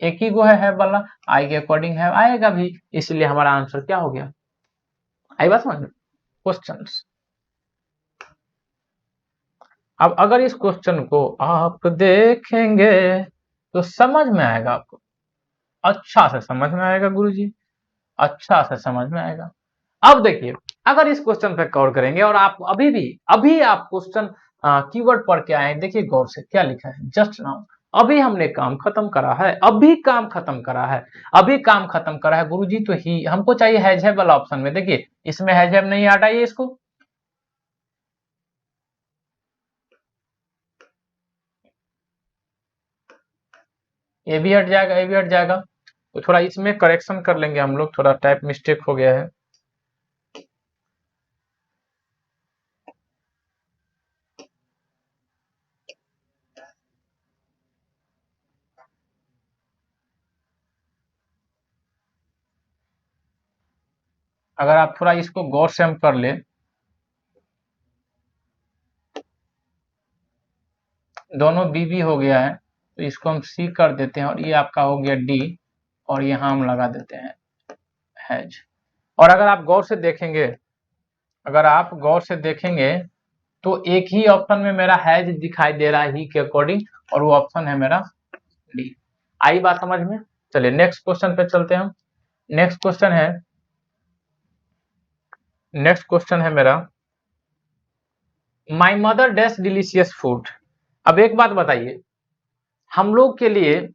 एक ही गो है वाला, आई के अकॉर्डिंग है आएगा भी, इसलिए हमारा आंसर क्या हो गया। आई बात समझ में। क्वेश्चन, अब अगर इस क्वेश्चन को आप देखेंगे तो समझ में आएगा आपको, अच्छा से समझ में आएगा गुरुजी, अच्छा से समझ में आएगा। अब देखिए, अगर इस क्वेश्चन पे गौर करेंगे और आप अभी आप क्वेश्चन कीवर्ड पढ़ के आए, देखिए गौर से क्या लिखा है, जस्ट नाउ। अभी हमने काम खत्म करा है, अभी काम खत्म करा है, अभी काम खत्म करा है गुरुजी। तो ही हमको चाहिए हैज हैव वाला ऑप्शन में, देखिए इसमें हैज हैव नहीं, हटाइए इसको। ये भी हट जाएगा, ये भी हट जाएगा। तो थोड़ा इसमें करेक्शन कर लेंगे हम लोग, थोड़ा टाइप मिस्टेक हो गया है। अगर आप थोड़ा इसको गौर से हम कर ले, दोनों बी हो गया है, तो इसको हम सी कर देते हैं और ये आपका हो गया डी, और यहाँ हम लगा देते हैं हैज। और अगर आप गौर से देखेंगे, अगर आप गौर से देखेंगे तो एक ही ऑप्शन में मेरा हैज दिखाई दे रहा है ही के अकॉर्डिंग, और वो ऑप्शन है मेरा डी। आई बात समझ में। चलिए नेक्स्ट क्वेश्चन पे चलते हैं हम। नेक्स्ट क्वेश्चन है, नेक्स्ट क्वेश्चन है मेरा, my mother dash delicious food. अब एक बात बताइए, हम लोग के लिए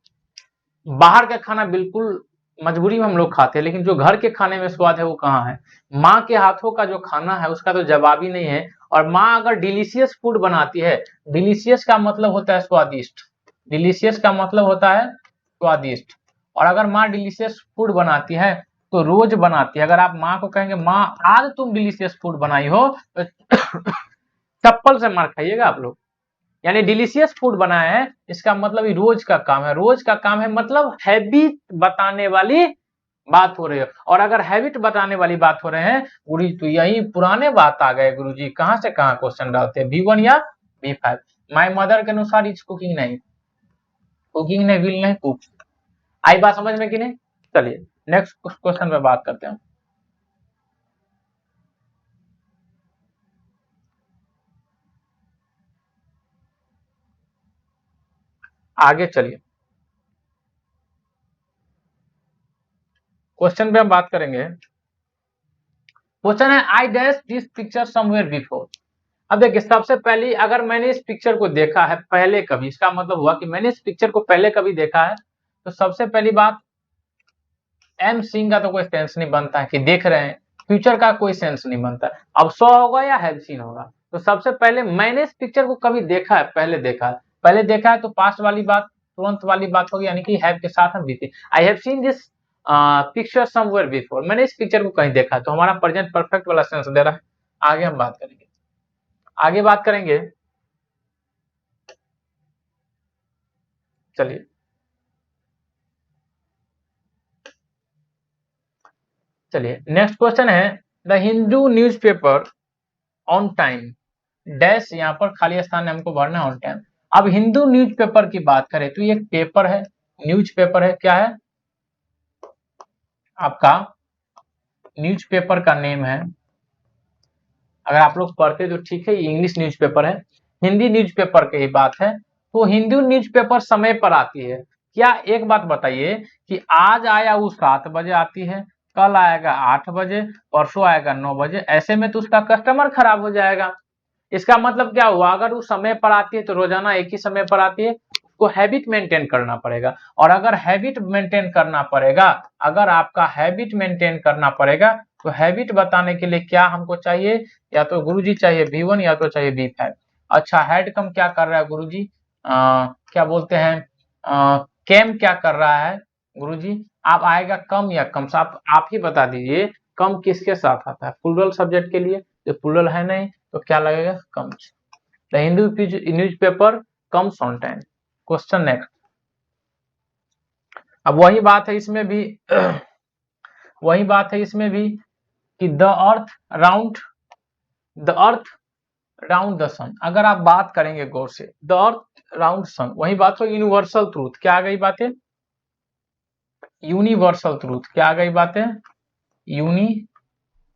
बाहर का खाना बिल्कुल मजबूरी में हम लोग खाते हैं, लेकिन जो घर के खाने में स्वाद है वो कहाँ है। माँ के हाथों का जो खाना है उसका तो जवाब ही नहीं है। और माँ अगर डिलीशियस फूड बनाती है, डिलीशियस का मतलब होता है स्वादिष्ट, डिलीशियस का मतलब होता है स्वादिष्ट। और अगर माँ डिलीशियस फूड बनाती है तो रोज बनाती है। अगर आप माँ को कहेंगे माँ आज तुम डिलीशियस फूड बनाई हो, तो चप्पल से मार खाइएगा आप लोग। यानी डिलीशियस फूड बनाया है, इसका मतलब ये रोज का काम है, रोज का काम है मतलब हैबिट बताने वाली बात हो रही है। और अगर हैबिट बताने वाली बात हो रहे हैं गुरुजी, तो यही पुराने बात आ गए गुरुजी, कहां से कहां क्वेश्चन डालते हैं, B1 या B5। माय मदर के अनुसार इज कुकिंग नहीं, कुकिंग नहीं, विल नहीं, कुक। आई बात समझ में कि नहीं। चलिए नेक्स्ट क्वेश्चन पे बात करते हैं। आगे चलिए, क्वेश्चन पे हम बात करेंगे। क्वेश्चन है I dash this picture somewhere before. अब देखिए, सबसे पहले अगर मैंने इस पिक्चर को देखा है पहले कभी, इसका मतलब हुआ कि मैंने इस पिक्चर को पहले कभी देखा है। तो सबसे पहली बात, एम सीइंग का तो कोई सेंस नहीं बनता है कि देख रहे हैं, फ्यूचर का कोई सेंस नहीं बनता। अब सॉ होगा या हैव सीन होगा। तो सबसे पहले मैंने इस पिक्चर को कभी देखा है, पहले देखा है, पहले देखा है तो पास्ट वाली बात, तुरंत वाली बात होगी, यानी कि हैव के साथ हम बीते। I have seen this picture somewhere before, मैंने इस पिक्चर को कहीं देखा है, तो हमारा प्रेजेंट परफेक्ट वाला सेंस दे रहा है। आगे हम बात करेंगे, आगे बात करेंगे। चलिए चलिए नेक्स्ट क्वेश्चन है, the Hindu newspaper on time dash, यहाँ पर खाली स्थान हमको भरना है ऑन टाइम। अब हिंदू न्यूज़पेपर की बात करें तो ये एक पेपर है, न्यूज़पेपर है, क्या है आपका, न्यूज़पेपर का नेम है। अगर आप लोग पढ़ते तो ठीक है, इंग्लिश न्यूज़पेपर है, हिंदी न्यूज़पेपर की बात है। तो हिंदू न्यूज़पेपर समय पर आती है। क्या एक बात बताइए कि आज आया वो 7 बजे आती है, कल आएगा 8 बजे, परसों आएगा 9 बजे, ऐसे में तो उसका कस्टमर खराब हो जाएगा। इसका मतलब क्या हुआ, अगर वो समय पर आती है तो रोजाना एक ही समय पर आती है, उसको हैबिट मेंटेन करना पड़ेगा। और अगर हैबिट मेंटेन करना पड़ेगा, अगर आपका हैबिट मेंटेन करना पड़ेगा, तो हैबिट बताने के लिए क्या हमको चाहिए, या तो गुरुजी चाहिए B1 या तो चाहिए B5। अच्छा हेड कम क्या कर रहा है गुरुजी, क्या बोलते हैं, कैम क्या कर रहा है गुरुजी। आप आएगा कम या कम, आप ही बता दीजिए, कम किसके साथ आता है, प्लूरल सब्जेक्ट के लिए, जो प्लूरल है नहीं तो क्या लगेगा, comes. The Hindu newspaper comes on time. Question next. अब वही बात है इसमें भी वही बात है इसमें भी कि द अर्थ राउंड द सन। अगर आप बात करेंगे गौर से, द अर्थ राउंड सन, वही बात हो यूनिवर्सल ट्रूथ। क्या आ गई बातें? Universal truth. क्या आ गई बातें? Universal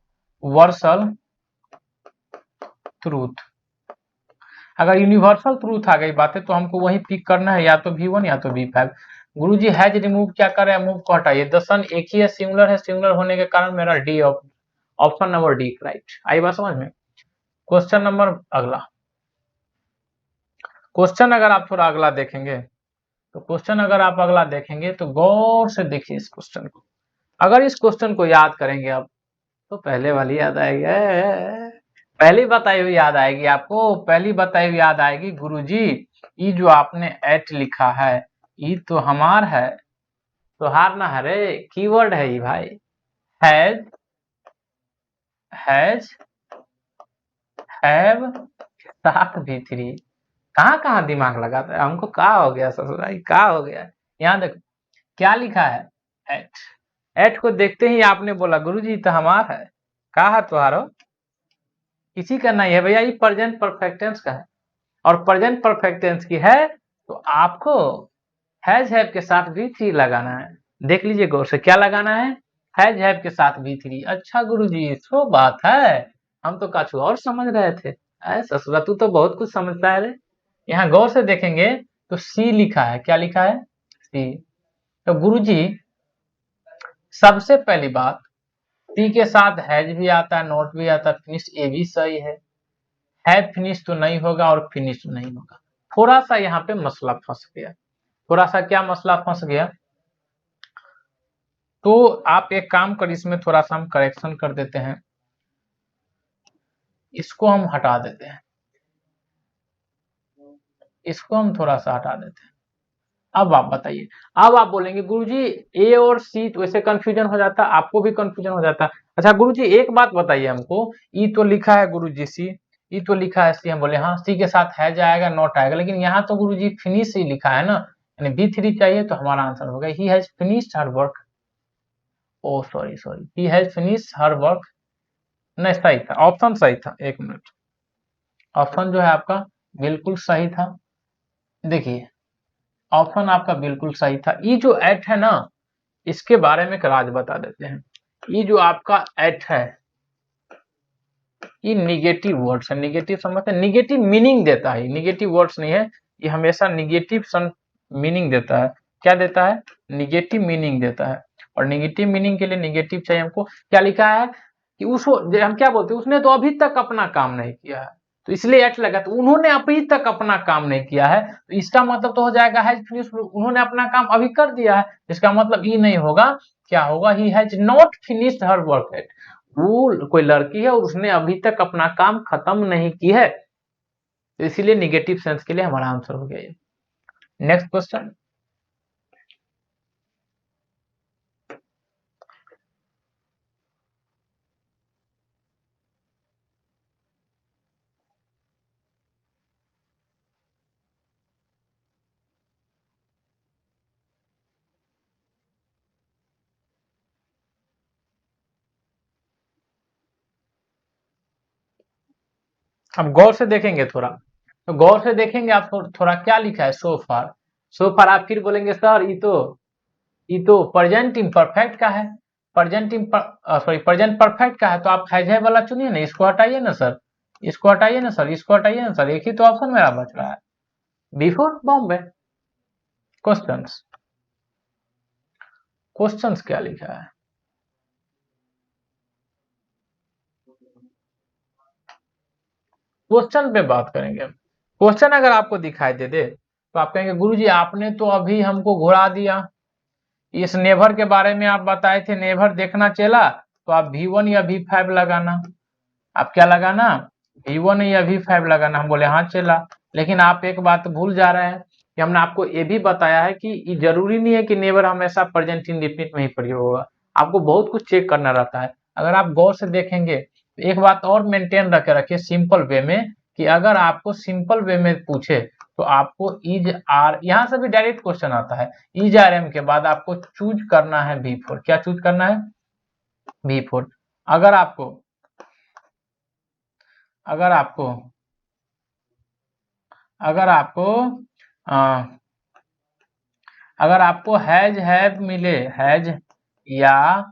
truth. अगर यूनिवर्सल ट्रूथ आ गई बातें तो हमको वही पिक करना है, या तो V1 या तो V5। गुरुजी हैज रिमूव क्या कर रहे हैं? मूव को हटाइए। द सन एक ही है, सिंगुलर है, सिंगुलर होने के कारण मेरा D option number D right. आई बात समझ में? क्वेश्चन नंबर अगला क्वेश्चन अगर आप थोड़ा अगला देखेंगे तो क्वेश्चन अगर आप अगला देखेंगे तो गौर से देखिए इस क्वेश्चन को। अगर इस क्वेश्चन को याद करेंगे आप तो पहले वाली याद आएगी, पहली बताई हुई याद आएगी आपको। पहली बताई हुई याद आएगी, गुरुजी ये जो आपने एट लिखा है ये तो हमार है, तो हार ना है रे, कीवर्ड है ये भाई। हैज हैव साथ V3। कहाँ कहाँ दिमाग लगाता है हमको, क्या हो गया ससुराई, क्या हो गया? यहाँ देखो क्या लिखा है, एट। एट को देखते ही आपने बोला गुरुजी तो हमार है, कहा तुम्हारो किसी का नहीं है भैया, ये प्रेजेंट परफेक्ट टेंस का है। और प्रेजेंट परफेक्ट टेंस की है तो आपको हैव के साथ V3 लगाना है। देख लीजिए गौर से, क्या लगाना है? हैव के साथ V3। अच्छा गुरुजी सो बात है, हम तो काछु और समझ रहे थे। ऐसा ससुरा तू तो बहुत कुछ समझता है रे। यहाँ गौर से देखेंगे तो सी लिखा है। क्या लिखा है? सी। तो गुरुजी सबसे पहली बात, सी के साथ हैज भी आता है, नॉट भी आता है, फिनिश ये भी सही है फिनिश तो नहीं होगा और फिनिश नहीं होगा। थोड़ा सा यहाँ पे मसला फंस गया। थोड़ा सा क्या मसला फंस गया? तो आप एक काम कर, इसमें थोड़ा सा हम करेक्शन कर देते हैं, इसको हम हटा देते हैं, इसको हम थोड़ा सा हटा देते हैं। अब आप बताइए, अब आप बोलेंगे गुरुजी ए और सी तो वैसे कंफ्यूजन हो जाता, आपको भी कंफ्यूजन हो जाता। अच्छा गुरुजी एक बात बताइए हमको, ई तो लिखा है गुरुजी सी, ई तो लिखा है सी। हम बोले हाँ सी के साथ है जाएगा, नॉट आएगा, लेकिन यहाँ तो गुरुजी फिनिश ही लिखा है ना, यानी V3 चाहिए, तो हमारा आंसर होगा he has finished her work. Oh sorry he has finished her work. नहीं सही था, ऑप्शन सही था। एक मिनट, ऑप्शन जो है आपका बिल्कुल सही था। देखिए ऑप्शन आपका बिल्कुल सही था। ये जो एट है ना, इसके बारे में एक राज बता देते हैं। ये जो आपका एट है ये निगेटिव वर्ड्स है। निगेटिव समझते हैं, निगेटिव मीनिंग देता है, निगेटिव वर्ड्स नहीं है, ये हमेशा निगेटिव मीनिंग देता है। क्या देता है? निगेटिव मीनिंग देता है। और निगेटिव मीनिंग के लिए निगेटिव चाहिए हमको। क्या लिखा है कि उसको हम क्या बोलते हैं, उसने तो अभी तक अपना काम नहीं किया है, तो इसलिए एट लगा। तो उन्होंने अभी तक अपना काम नहीं किया है, तो इसका मतलब तो हो जाएगा हैज फिनिश्ड, उन्होंने अपना काम अभी कर दिया है। इसका मतलब ये नहीं होगा, क्या होगा? He has not finished her work at. वो कोई लड़की है और उसने अभी तक अपना काम खत्म नहीं की है, तो इसीलिए निगेटिव सेंस के लिए हमारा आंसर हो गया ये। नेक्स्ट क्वेश्चन, अब गौर से देखेंगे थोड़ा, तो गौर से देखेंगे आप थोड़ा क्या लिखा है, सो फार। सो फार आप फिर बोलेंगे सर ये तो प्रेजेंट इम्परफेक्ट का है, प्रेजेंट परफेक्ट का है, तो आप है वाला चुनिए ना, इसको हटाइए ना सर, इसको हटाइए ना सर, इसको हटाइए ना सर, एक ही तो ऑप्शन मेरा बच रहा है, बिफोर बॉम्बे। क्वेश्चंस, क्वेश्चंस क्या लिखा है? क्वेश्चन पे बात करेंगे हम। क्वेश्चन अगर आपको दिखाई दे दे तो आप कहेंगे गुरुजी आपने तो अभी हमको घुरा दिया, इस नेवर के बारे में आप बताए थे, नेवर देखना चला, तो आप V1 या V5 लगाना। आप क्या लगाना? V1 या V5 लगाना। हम बोले हाँ चला, लेकिन आप एक बात भूल जा रहे हैं कि हमने आपको ये भी बताया है कि ये जरूरी नहीं है कि नेवर हमेशा प्रेजेंट इंडेफिनिट में ही प्रयोग होगा, आपको बहुत कुछ चेक करना रहता है। अगर आप गौर से देखेंगे तो एक बात और मेंटेन रखिए सिंपल वे में, कि अगर आपको सिंपल वे में पूछे तो आपको इज आर, यहाँ से भी डायरेक्ट क्वेश्चन आता है, इज आर एम के बाद आपको चूज करना है V4। क्या चूज करना है? V4। अगर आपको अगर आपको अगर आपको अगर आपको हैज हैव मिले, हैज या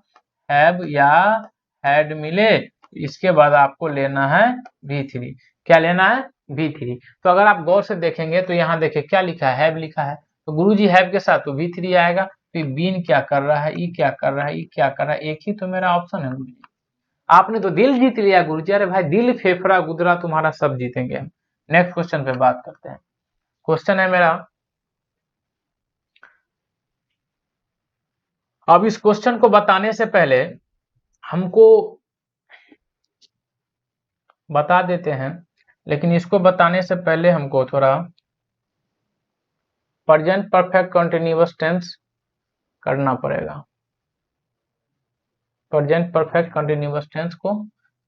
हैव या हैड मिले, इसके बाद आपको लेना है V3। क्या लेना है? V3। तो अगर आप गौर से देखेंगे तो यहाँ देखिए क्या लिखा है, हैव लिखा है, तो गुरुजी हैव के साथ तो V3 आएगा। तो बीन क्या कर रहा है, ई क्या कर रहा है, ई क्या कर रहा है, एक ही तो मेरा ऑप्शन है गुरुजी। आपने तो दिल जीत लिया गुरुजी। अरे भाई दिल फेफड़ा गुदरा तुम्हारा सब जीतेंगे हम। नेक्स्ट क्वेश्चन पे बात करते हैं। क्वेश्चन है मेरा, अब इस क्वेश्चन को बताने से पहले हमको बता देते हैं, लेकिन इसको बताने से पहले हमको थोड़ा प्रेजेंट परफेक्ट कंटीन्यूअस टेंस करना पड़ेगा। प्रेजेंट परफेक्ट कंटीन्यूअस टेंस को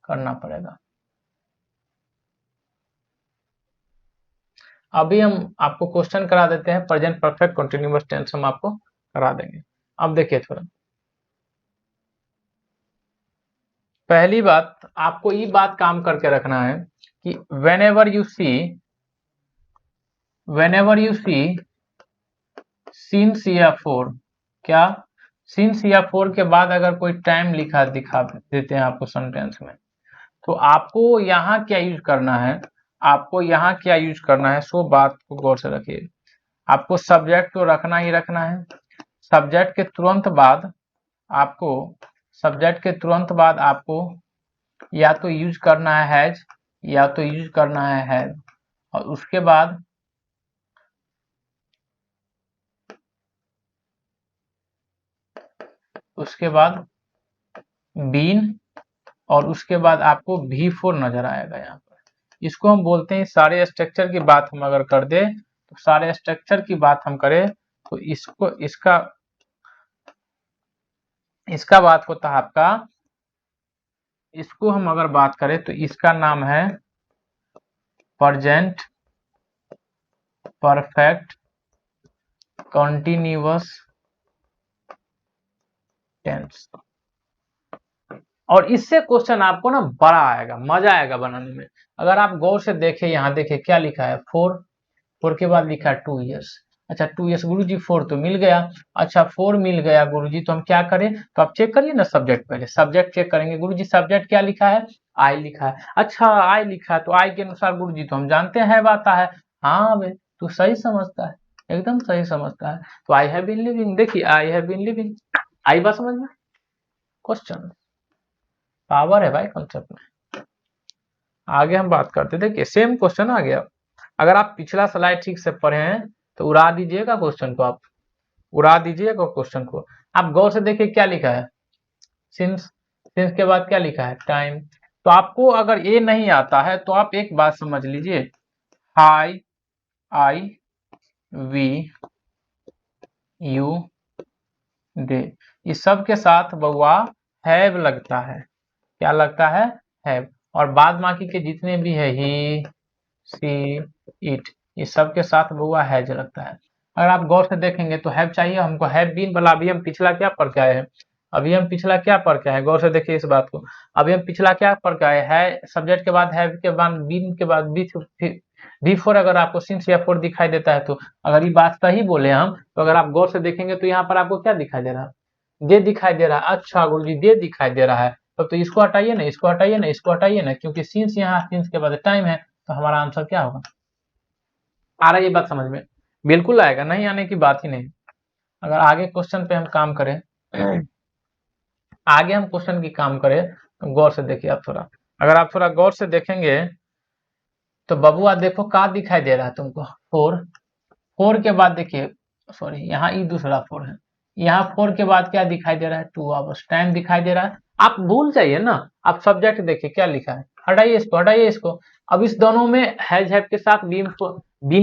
करना पड़ेगा। अभी हम आपको क्वेश्चन करा देते हैं, प्रेजेंट परफेक्ट कंटीन्यूअस टेंस हम आपको करा देंगे। अब देखिए थोड़ा, पहली बात आपको ये बात काम करके रखना है कि whenever you see since या for, क्या since या for के बाद अगर कोई टाइम दिखा देते हैं आपको सेंटेंस में, तो आपको यहाँ क्या यूज करना है, आपको यहाँ क्या यूज करना है, सो बात को गौर से रखिए। आपको सब्जेक्ट तो रखना ही रखना है। सब्जेक्ट के तुरंत बाद आपको या तो यूज करना है हैज या तो यूज करना है हैव, और उसके बाद बीन, और उसके बाद आपको V4 नजर आएगा यहाँ पर। इसको हम बोलते हैं, सारे स्ट्रक्चर की बात हम अगर कर दे, तो सारे स्ट्रक्चर की बात हम करें तो इसका बात होता है आपका, इसको हम अगर बात करें तो इसका नाम है प्रेजेंट परफेक्ट कंटीन्यूअस टेंस। और इससे क्वेश्चन आपको ना बड़ा आएगा, मजा आएगा बनाने में। अगर आप गौर से देखें, यहाँ देखिए क्या लिखा है, 4 के बाद लिखा है 2 इयर्स। अच्छा 2 इयर्स गुरुजी, 4 तो मिल गया। अच्छा 4 मिल गया गुरुजी, तो हम क्या करें, तो आप चेक करिए ना सब्जेक्ट, पहले सब्जेक्ट चेक करेंगे। गुरुजी सब्जेक्ट क्या लिखा है, आई लिखा है। अच्छा आई लिखा है, तो आई के अनुसार गुरुजी तो हम जानते हैं आता है। हाँ बे तू सही समझता है, एकदम सही समझता है। तो आई हैव बीन लिविंग, देखिए आई हैव बीन लिविंग, आई बात समझ में। क्वेश्चन पावर है भाई कॉन्सेप्ट में। आगे हम बात करते, देखिए सेम क्वेश्चन आ गया। अगर आप पिछला स्लाइड ठीक से पढ़े हैं तो उड़ा दीजिएगा क्वेश्चन को, आप उड़ा दीजिएगा क्वेश्चन को। आप गौर से देखिए क्या लिखा है, सिंस के बाद क्या लिखा है, टाइम। तो आपको अगर ये नहीं आता है तो आप एक बात समझ लीजिए, he I we you they, इस सब के साथ बउआ हैव लगता है। क्या लगता है, हैव। और बाद बाकी के जितने भी है ही सी इट, इस सब के साथ बउआ हैज लगता है। अगर आप गौर से देखेंगे तो हैव चाहिए हमको, हैव बीन वाला अभी हम पिछला क्या पढ़ के आए हैं, गौर से देखिए इस बात को। अभी हम पिछला क्या पढ़ के आए है, सब्जेक्ट के बाद हैव के बाद बीन के बाद V4 अगर आपको सिंस या 4 दिखाई देता है, तो अगर ये बात सही बोले हम, तो अगर आप गौर से देखेंगे तो यहाँ पर आपको क्या दिखाई दे रहा है, दे दिखाई दे रहा है। अच्छा गुरुजी दे दिखाई दे रहा है, तब तो इसको हटाइए ना, इसको हटाइए ना, इसको हटाइए ना, क्योंकि सिंस यहाँ सिंस के बाद टाइम है, तो हमारा आंसर क्या होगा। आ रहा है ये बात समझ में, बिल्कुल आएगा, नहीं आने की बात ही नहीं। अगर आगे क्वेश्चन पे हम काम करें, आगे हम क्वेश्चन की काम करें तो गौर से देखिए आप थोड़ा, अगर आप थोड़ा गौर से देखेंगे तो बबुआ देखो क्या दिखाई दे रहा है तुमको, 4 के बाद देखिए, सॉरी यहाँ ई दूसरा 4 है, यहाँ 4 के बाद क्या दिखाई दे रहा है, 2 आवर्स टाइम दिखाई दे रहा है। आप भूल जाइए ना, आप सब्जेक्ट देखिए क्या लिखा है, हटाइए इसको, हटाइए इसको। अब इस दोनों में हैज हैव के साथ बीन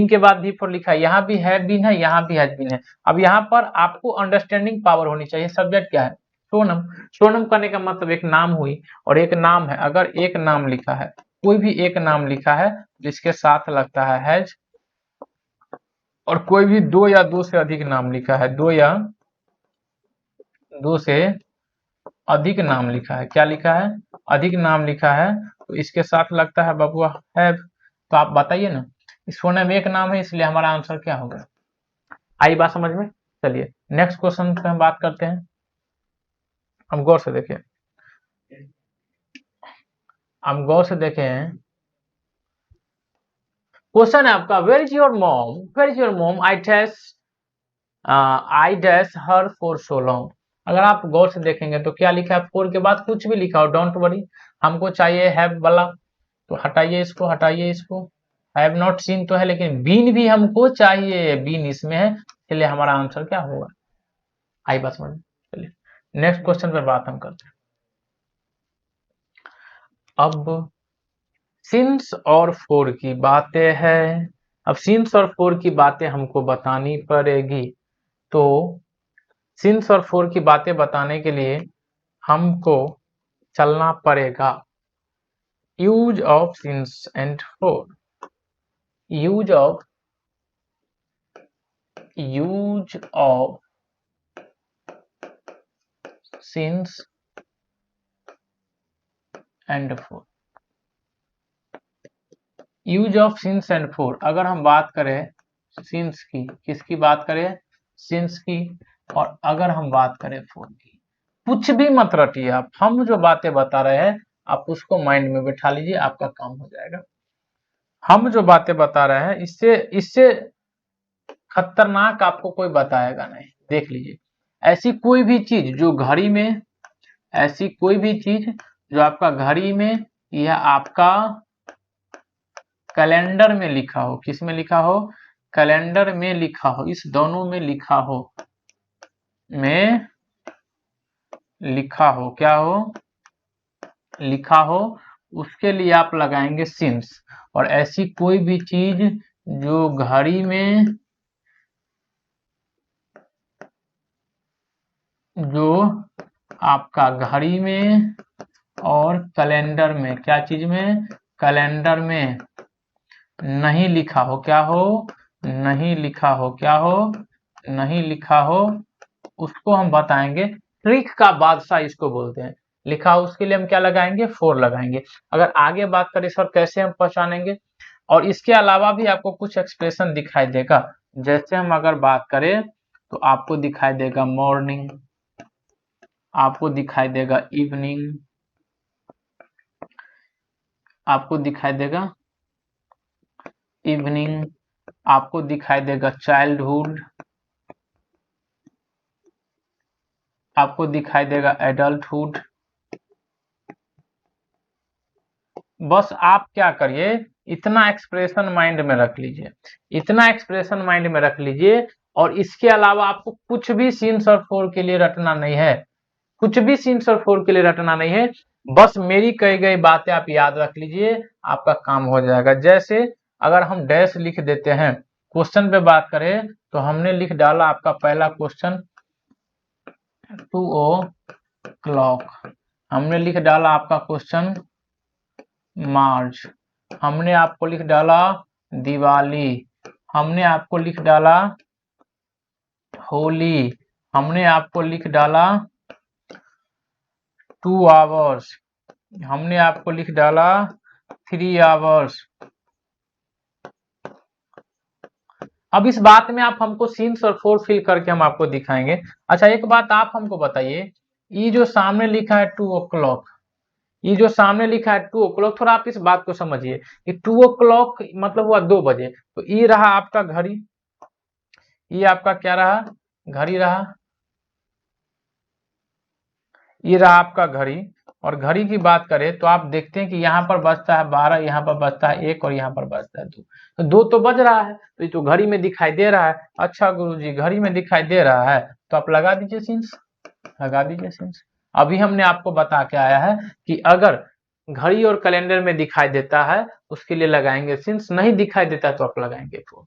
के बाद V4 लिखा है, यहाँ भी हैव बीन है, यहाँ भी हैज बीन है। अब यहाँ पर आपको अंडरस्टैंडिंग पावर होनी चाहिए। सब्जेक्ट क्या है, सोनम। सोनम करने का मतलब एक नाम हुई, और एक नाम है, अगर एक नाम लिखा है, कोई भी एक नाम लिखा है जिसके साथ लगता है हैज, और कोई भी 2 या 2 से अधिक नाम लिखा है, 2 या 2 से अधिक नाम लिखा है, क्या लिखा है, अधिक नाम लिखा है, तो इसके साथ लगता है बबुआ हैव। तो आप बताइए ना, इस फोन में एक नाम है, इसलिए हमारा आंसर क्या होगा। आई बात समझ में। चलिए नेक्स्ट क्वेश्चन पे हम बात करते हैं। हम गौर से देखें, हम गौर से देखें, क्वेश्चन है आपका, where is your mom, where is your mom, I dash her for so long. अगर आप गौर से देखेंगे तो क्या लिखा है, फोर के बाद कुछ भी लिखा हो डोंट वरी, हमको चाहिए हैव वाला, तो हटाइए इसको, हटाइए इसको। हैव नॉट सीन तो है, लेकिन बीन भी हमको चाहिए, बीन इसमें है, इसलिए हमारा आंसर क्या होगा। आई बात समझ में। चलिए नेक्स्ट क्वेश्चन पर बात हम करते हैं। अब सिंस और फोर की बातें हैं, अब सिंस और फोर की बातें हमको बतानी पड़ेगी। तो सिंस और फोर की बातें बताने के लिए हमको चलना पड़ेगा use of since and four, use of since and four, use of since and four. अगर हम बात करें सिंस की, किसकी बात करें, सिंस की, और अगर हम बात करें फोर की, कुछ भी मत रटिए आप, हम जो बातें बता रहे हैं आप उसको माइंड में बैठा लीजिए, आपका काम हो जाएगा। हम जो बातें बता रहे हैं इससे इससे खतरनाक आपको कोई बताएगा नहीं। देख लीजिए, ऐसी कोई भी चीज जो घड़ी में, ऐसी कोई भी चीज जो आपका घड़ी में या आपका कैलेंडर में लिखा हो, किस में लिखा हो, कैलेंडर में लिखा हो, इस दोनों में लिखा हो, में लिखा हो, क्या हो, लिखा हो, उसके लिए आप लगाएंगे सिंस। और ऐसी कोई भी चीज जो घड़ी में, जो आपका घड़ी में और कैलेंडर में, क्या चीज में, कैलेंडर में नहीं लिखा हो, क्या हो, नहीं लिखा हो, क्या हो, नहीं लिखा हो, उसको हम बताएंगे ट्रिक का बादशाह, इसको बोलते हैं। लिखा हो उसके लिए हम क्या लगाएंगे, फोर लगाएंगे। अगर आगे बात करें सर कैसे हम पहचानेंगे, और इसके अलावा भी आपको कुछ एक्सप्रेशन दिखाई देगा। जैसे हम अगर बात करें तो आपको दिखाई देगा मॉर्निंग, आपको दिखाई देगा इवनिंग, आपको दिखाई देगा इवनिंग, आपको दिखाई देगा चाइल्डहुड, आपको दिखाई देगा एडल्टहुड। बस आप क्या करिए, इतना एक्सप्रेशन माइंड में रख लीजिए, इतना एक्सप्रेशन माइंड में रख लीजिए, और इसके अलावा आपको कुछ भी सिंस और फोर के लिए रटना नहीं है, कुछ भी सिंस और फोर के लिए रटना नहीं है। बस मेरी कही गई बातें आप याद रख लीजिए, आपका काम हो जाएगा। जैसे अगर हम डैश लिख देते हैं, क्वेश्चन पे बात करें तो हमने लिख डाला आपका पहला क्वेश्चन 2:00, हमने लिख डाला आपका क्वेश्चन मार्च, हमने आपको लिख डाला दिवाली, हमने आपको लिख डाला होली, हमने आपको लिख डाला 2 आवर्स, हमने आपको लिख डाला 3 आवर्स। अब इस बात में आप हमको सिंस और फोर फिल करके हम आपको दिखाएंगे। अच्छा एक बात आप हमको बताइए, ये जो सामने लिखा है 2:00, ये जो सामने लिखा है 2:00, थोड़ा आप इस बात को समझिए कि 2:00 मतलब हुआ 2 बजे, तो ये रहा आपका घड़ी, ये आपका क्या रहा, घड़ी रहा, ये रहा आपका घड़ी। और घड़ी की बात करें तो आप देखते हैं कि यहाँ पर बजता है 12, यहाँ पर बजता है 1 और यहाँ पर बजता है 2, तो 2 तो बज रहा है, तो ये तो घड़ी में दिखाई दे रहा है। अच्छा गुरुजी घड़ी में दिखाई दे रहा है, तो आप लगा दीजिए सिंस, लगा दीजिए सिंस। अभी हमने आपको बता के आया है कि अगर घड़ी और कैलेंडर में दिखाई देता है उसके लिए लगाएंगे सिंस, नहीं दिखाई देता तो आप लगाएंगे फोर।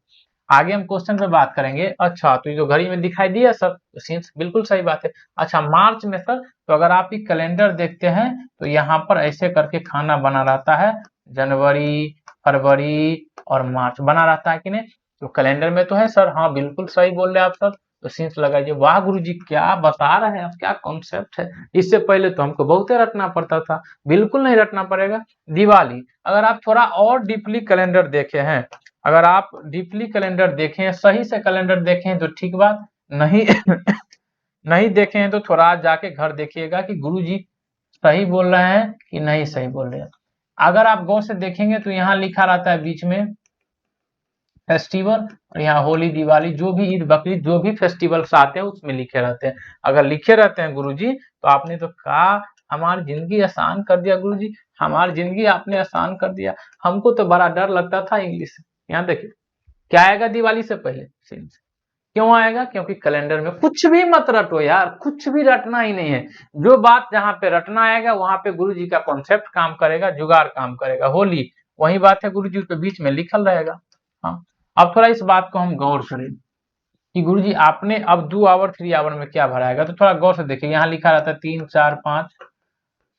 आगे हम क्वेश्चन पे बात करेंगे। अच्छा तो ये जो घड़ी में दिखाई दिया सर, तो सिंस बिल्कुल सही बात है। अच्छा मार्च में सर, तो अगर आप ये कैलेंडर देखते हैं तो यहाँ पर ऐसे करके खाना बना रहता है, जनवरी, फरवरी और मार्च बना रहता है कि नहीं, तो कैलेंडर में तो है सर, हाँ बिल्कुल सही बोल रहे आप सर। तो सीन्स लगाइए। वाह गुरुजी क्या बता रहे हैं आप, क्या कॉन्सेप्ट है। इससे पहले तो हमको बहुत रटना पड़ता था, बिल्कुल नहीं रटना पड़ेगा। दिवाली, अगर आप थोड़ा और डीपली कैलेंडर देखे हैं, अगर आप डीपली कैलेंडर देखें, सही से कैलेंडर देखें तो ठीक बात, नहीं नहीं देखे हैं तो थोड़ा जाके घर देखिएगा कि गुरुजी सही बोल रहे हैं कि नहीं सही बोल रहे हैं। अगर आप गौर से देखेंगे तो यहाँ लिखा रहता है बीच में फेस्टिवल, और यहाँ होली दिवाली जो भी ईद बकरीद जो भी फेस्टिवल्स आते हैं उसमें लिखे रहते हैं। अगर लिखे रहते हैं गुरुजी तो आपने तो कहा हमारी जिंदगी आसान कर दिया गुरुजी, हमारी जिंदगी आपने आसान कर दिया। हमको तो बड़ा डर लगता था इंग्लिश से। यहाँ देखिए क्या आएगा दिवाली से पहले सीन से, क्यों आएगा, क्योंकि कैलेंडर में कुछ भी मत रटो यार, कुछ भी रटना ही नहीं है। जो बात जहाँ पे रटना आएगा वहां पे गुरुजी का कॉन्सेप्ट काम करेगा, जुगाड़ काम करेगा। होली वही बात है, गुरुजी के बीच में लिखल रहेगा। हाँ, अब थोड़ा इस बात को हम गौर करें कि गुरुजी आपने अब 2 आवर 3 आवर में क्या भराएगा, तो थोड़ा गौर से देखिए। यहाँ लिखा रहता है 3 4 5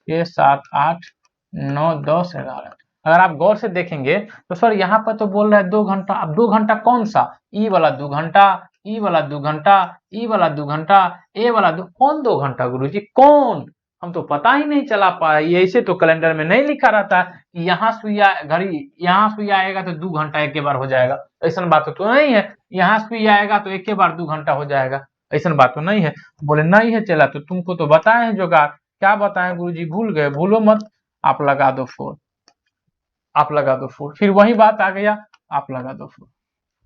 6 7 8 9 10 11। अगर आप गौर से देखेंगे तो सर यहाँ पर तो बोल रहा है 2 घंटा। अब 2 घंटा कौन सा, ई वाला 2 घंटा, ई वाला 2 घंटा, ई वाला 2 घंटा, ए वाला कौन 2 घंटा गुरुजी, कौन, हम तो पता ही नहीं चला पाया। ये ऐसे तो कैलेंडर में नहीं लिखा रहता कि यहाँ सुइया घड़ी, यहाँ सुइया आएगा तो 2 घंटा एक के बार हो जाएगा, ऐसा बात तो नहीं है। यहाँ सुइया आएगा तो एक के बार 2 घंटा हो जाएगा, ऐसा बात तो नहीं है। बोले नहीं है चला, तो तुमको तो बताए हैं जुगाड़। क्या बताएं गुरुजी, भूल गए, भूलो मत, आप लगा दो 4, आप लगा दो 4, फिर वही बात आ गया, आप लगा दो 4।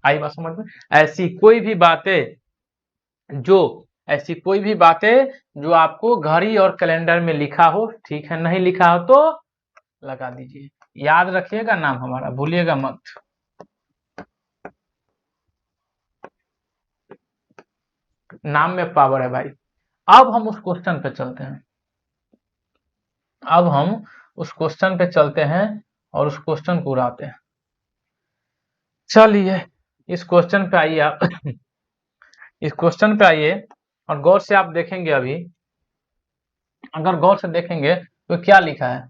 आई बात समझ में। ऐसी कोई भी बातें जो ऐसी कोई भी बातें जो आपको घड़ी और कैलेंडर में लिखा हो, ठीक है, नहीं लिखा हो तो लगा दीजिए। याद रखिएगा नाम हमारा, भूलिएगा मत। नाम में पावर है भाई। अब हम उस क्वेश्चन पे चलते हैं, अब हम उस क्वेश्चन पे चलते हैं और उस क्वेश्चन को उड़ाते हैं। चलिए इस क्वेश्चन पे आइए आप इस क्वेश्चन पे आइए और गौर से आप देखेंगे। अभी अगर गौर से देखेंगे तो क्या लिखा है,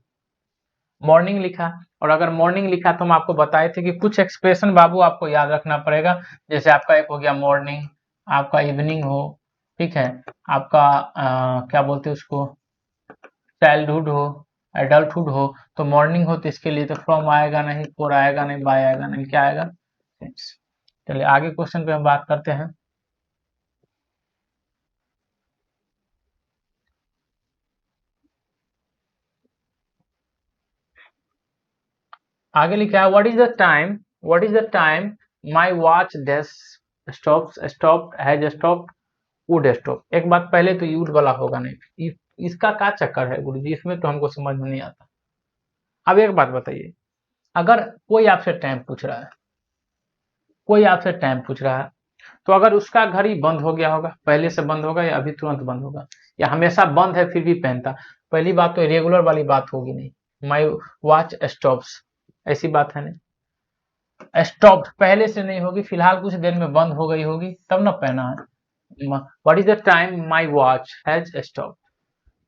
मॉर्निंग लिखा। और अगर मॉर्निंग लिखा तो हम आपको बताए थे कि कुछ एक्सप्रेशन बाबू आपको याद रखना पड़ेगा। जैसे आपका एक हो गया मॉर्निंग, आपका इवनिंग हो, ठीक है, आपका क्या बोलते हैं उसको, चाइल्डहुड हो, एडल्टहुड हो। तो मॉर्निंग हो तो इसके लिए तो फ्रॉम आएगा नहीं, फॉर आएगा नहीं, बाय आएगा नहीं, क्या आएगा। चलिए आगे क्वेश्चन पे हम बात करते हैं। आगे लिखा है what is the time, what is the time my watch dash stops, stopped, has stopped, would stop. एक बात पहले तो यूड वाला होगा नहीं, इसका क्या चक्कर है गुरुजी, इसमें तो हमको समझ में नहीं आता। अब एक बात बताइए, अगर कोई आपसे टाइम पूछ रहा है, कोई आपसे टाइम पूछ रहा है, तो अगर उसका घड़ी बंद हो गया होगा, पहले से बंद होगा या अभी तुरंत बंद होगा, या हमेशा बंद है फिर भी पहनता, पहली बात तो रेगुलर वाली बात होगी नहीं। माई वॉच स्टॉप्स, ऐसी बात है नहीं। स्टॉप्ड पहले से नहीं होगी, फिलहाल कुछ देर में बंद हो गई होगी तब ना पहना है। What is the time my watch has stopped.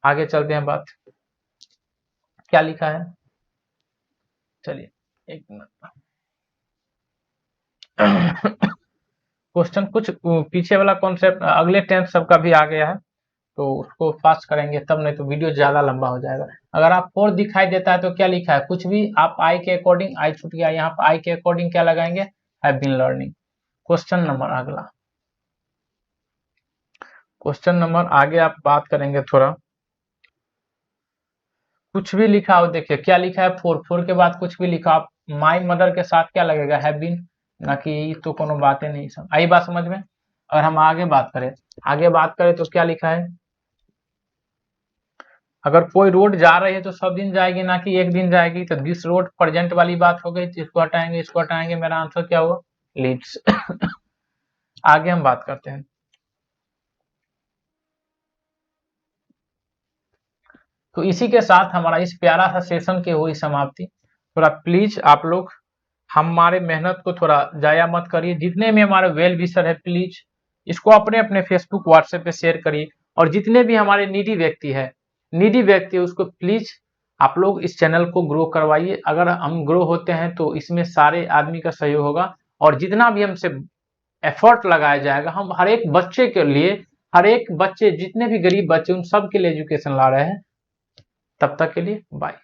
आगे चलते हैं बात, क्या लिखा है, चलिए एक मिनट। क्वेश्चन कुछ पीछे वाला कॉन्सेप्ट अगले टेंस सबका भी आ गया है, तो उसको पास करेंगे तब, नहीं तो वीडियो ज्यादा लंबा हो जाएगा। अगर आप फोर दिखाई देता है तो क्या लिखा है, कुछ भी आप आई के अकॉर्डिंग, आई छूट गया, यहाँ पर आई के अकॉर्डिंग क्या लगाएंगे, have been learning. Question number अगला, क्वेश्चन नंबर आगे आप बात करेंगे थोड़ा। कुछ भी लिखा हो, देखिए क्या लिखा है, फोर, फोर के बाद कुछ भी लिखा, आप माई मदर के साथ क्या लगेगा, हैव बीन, ना कि तो कोनो बातें नहीं। सब आई बात समझ में। और हम आगे बात करें, आगे बात करें तो क्या लिखा है, अगर कोई रोड जा रही है तो सब दिन जाएगी ना कि एक दिन जाएगी, तो दिस रोड प्रेजेंट वाली बात हो गई, इसको हटाएंगे, इसको हटाएंगे, मेरा आंसर क्या हुआ, लीड्स। आगे हम बात करते हैं। तो इसी के साथ हमारा इस प्यारा सा सेशन की हुई समाप्ति। थोड़ा प्लीज आप लोग हमारे मेहनत को थोड़ा जाया मत करिए, जितने भी हमारे वेल विशर है प्लीज इसको अपने अपने फेसबुक व्हाट्सएप पे शेयर करिए। और जितने भी हमारे नीडी व्यक्ति है, नीडी व्यक्ति उसको प्लीज आप लोग इस चैनल को ग्रो करवाइए। अगर हम ग्रो होते हैं तो इसमें सारे आदमी का सहयोग होगा, और जितना भी हमसे एफर्ट लगाया जाएगा, हम हर एक बच्चे के लिए, हर एक बच्चे जितने भी गरीब बच्चे उन सब के लिए एजुकेशन ला रहे हैं। तब तक के लिए बाय।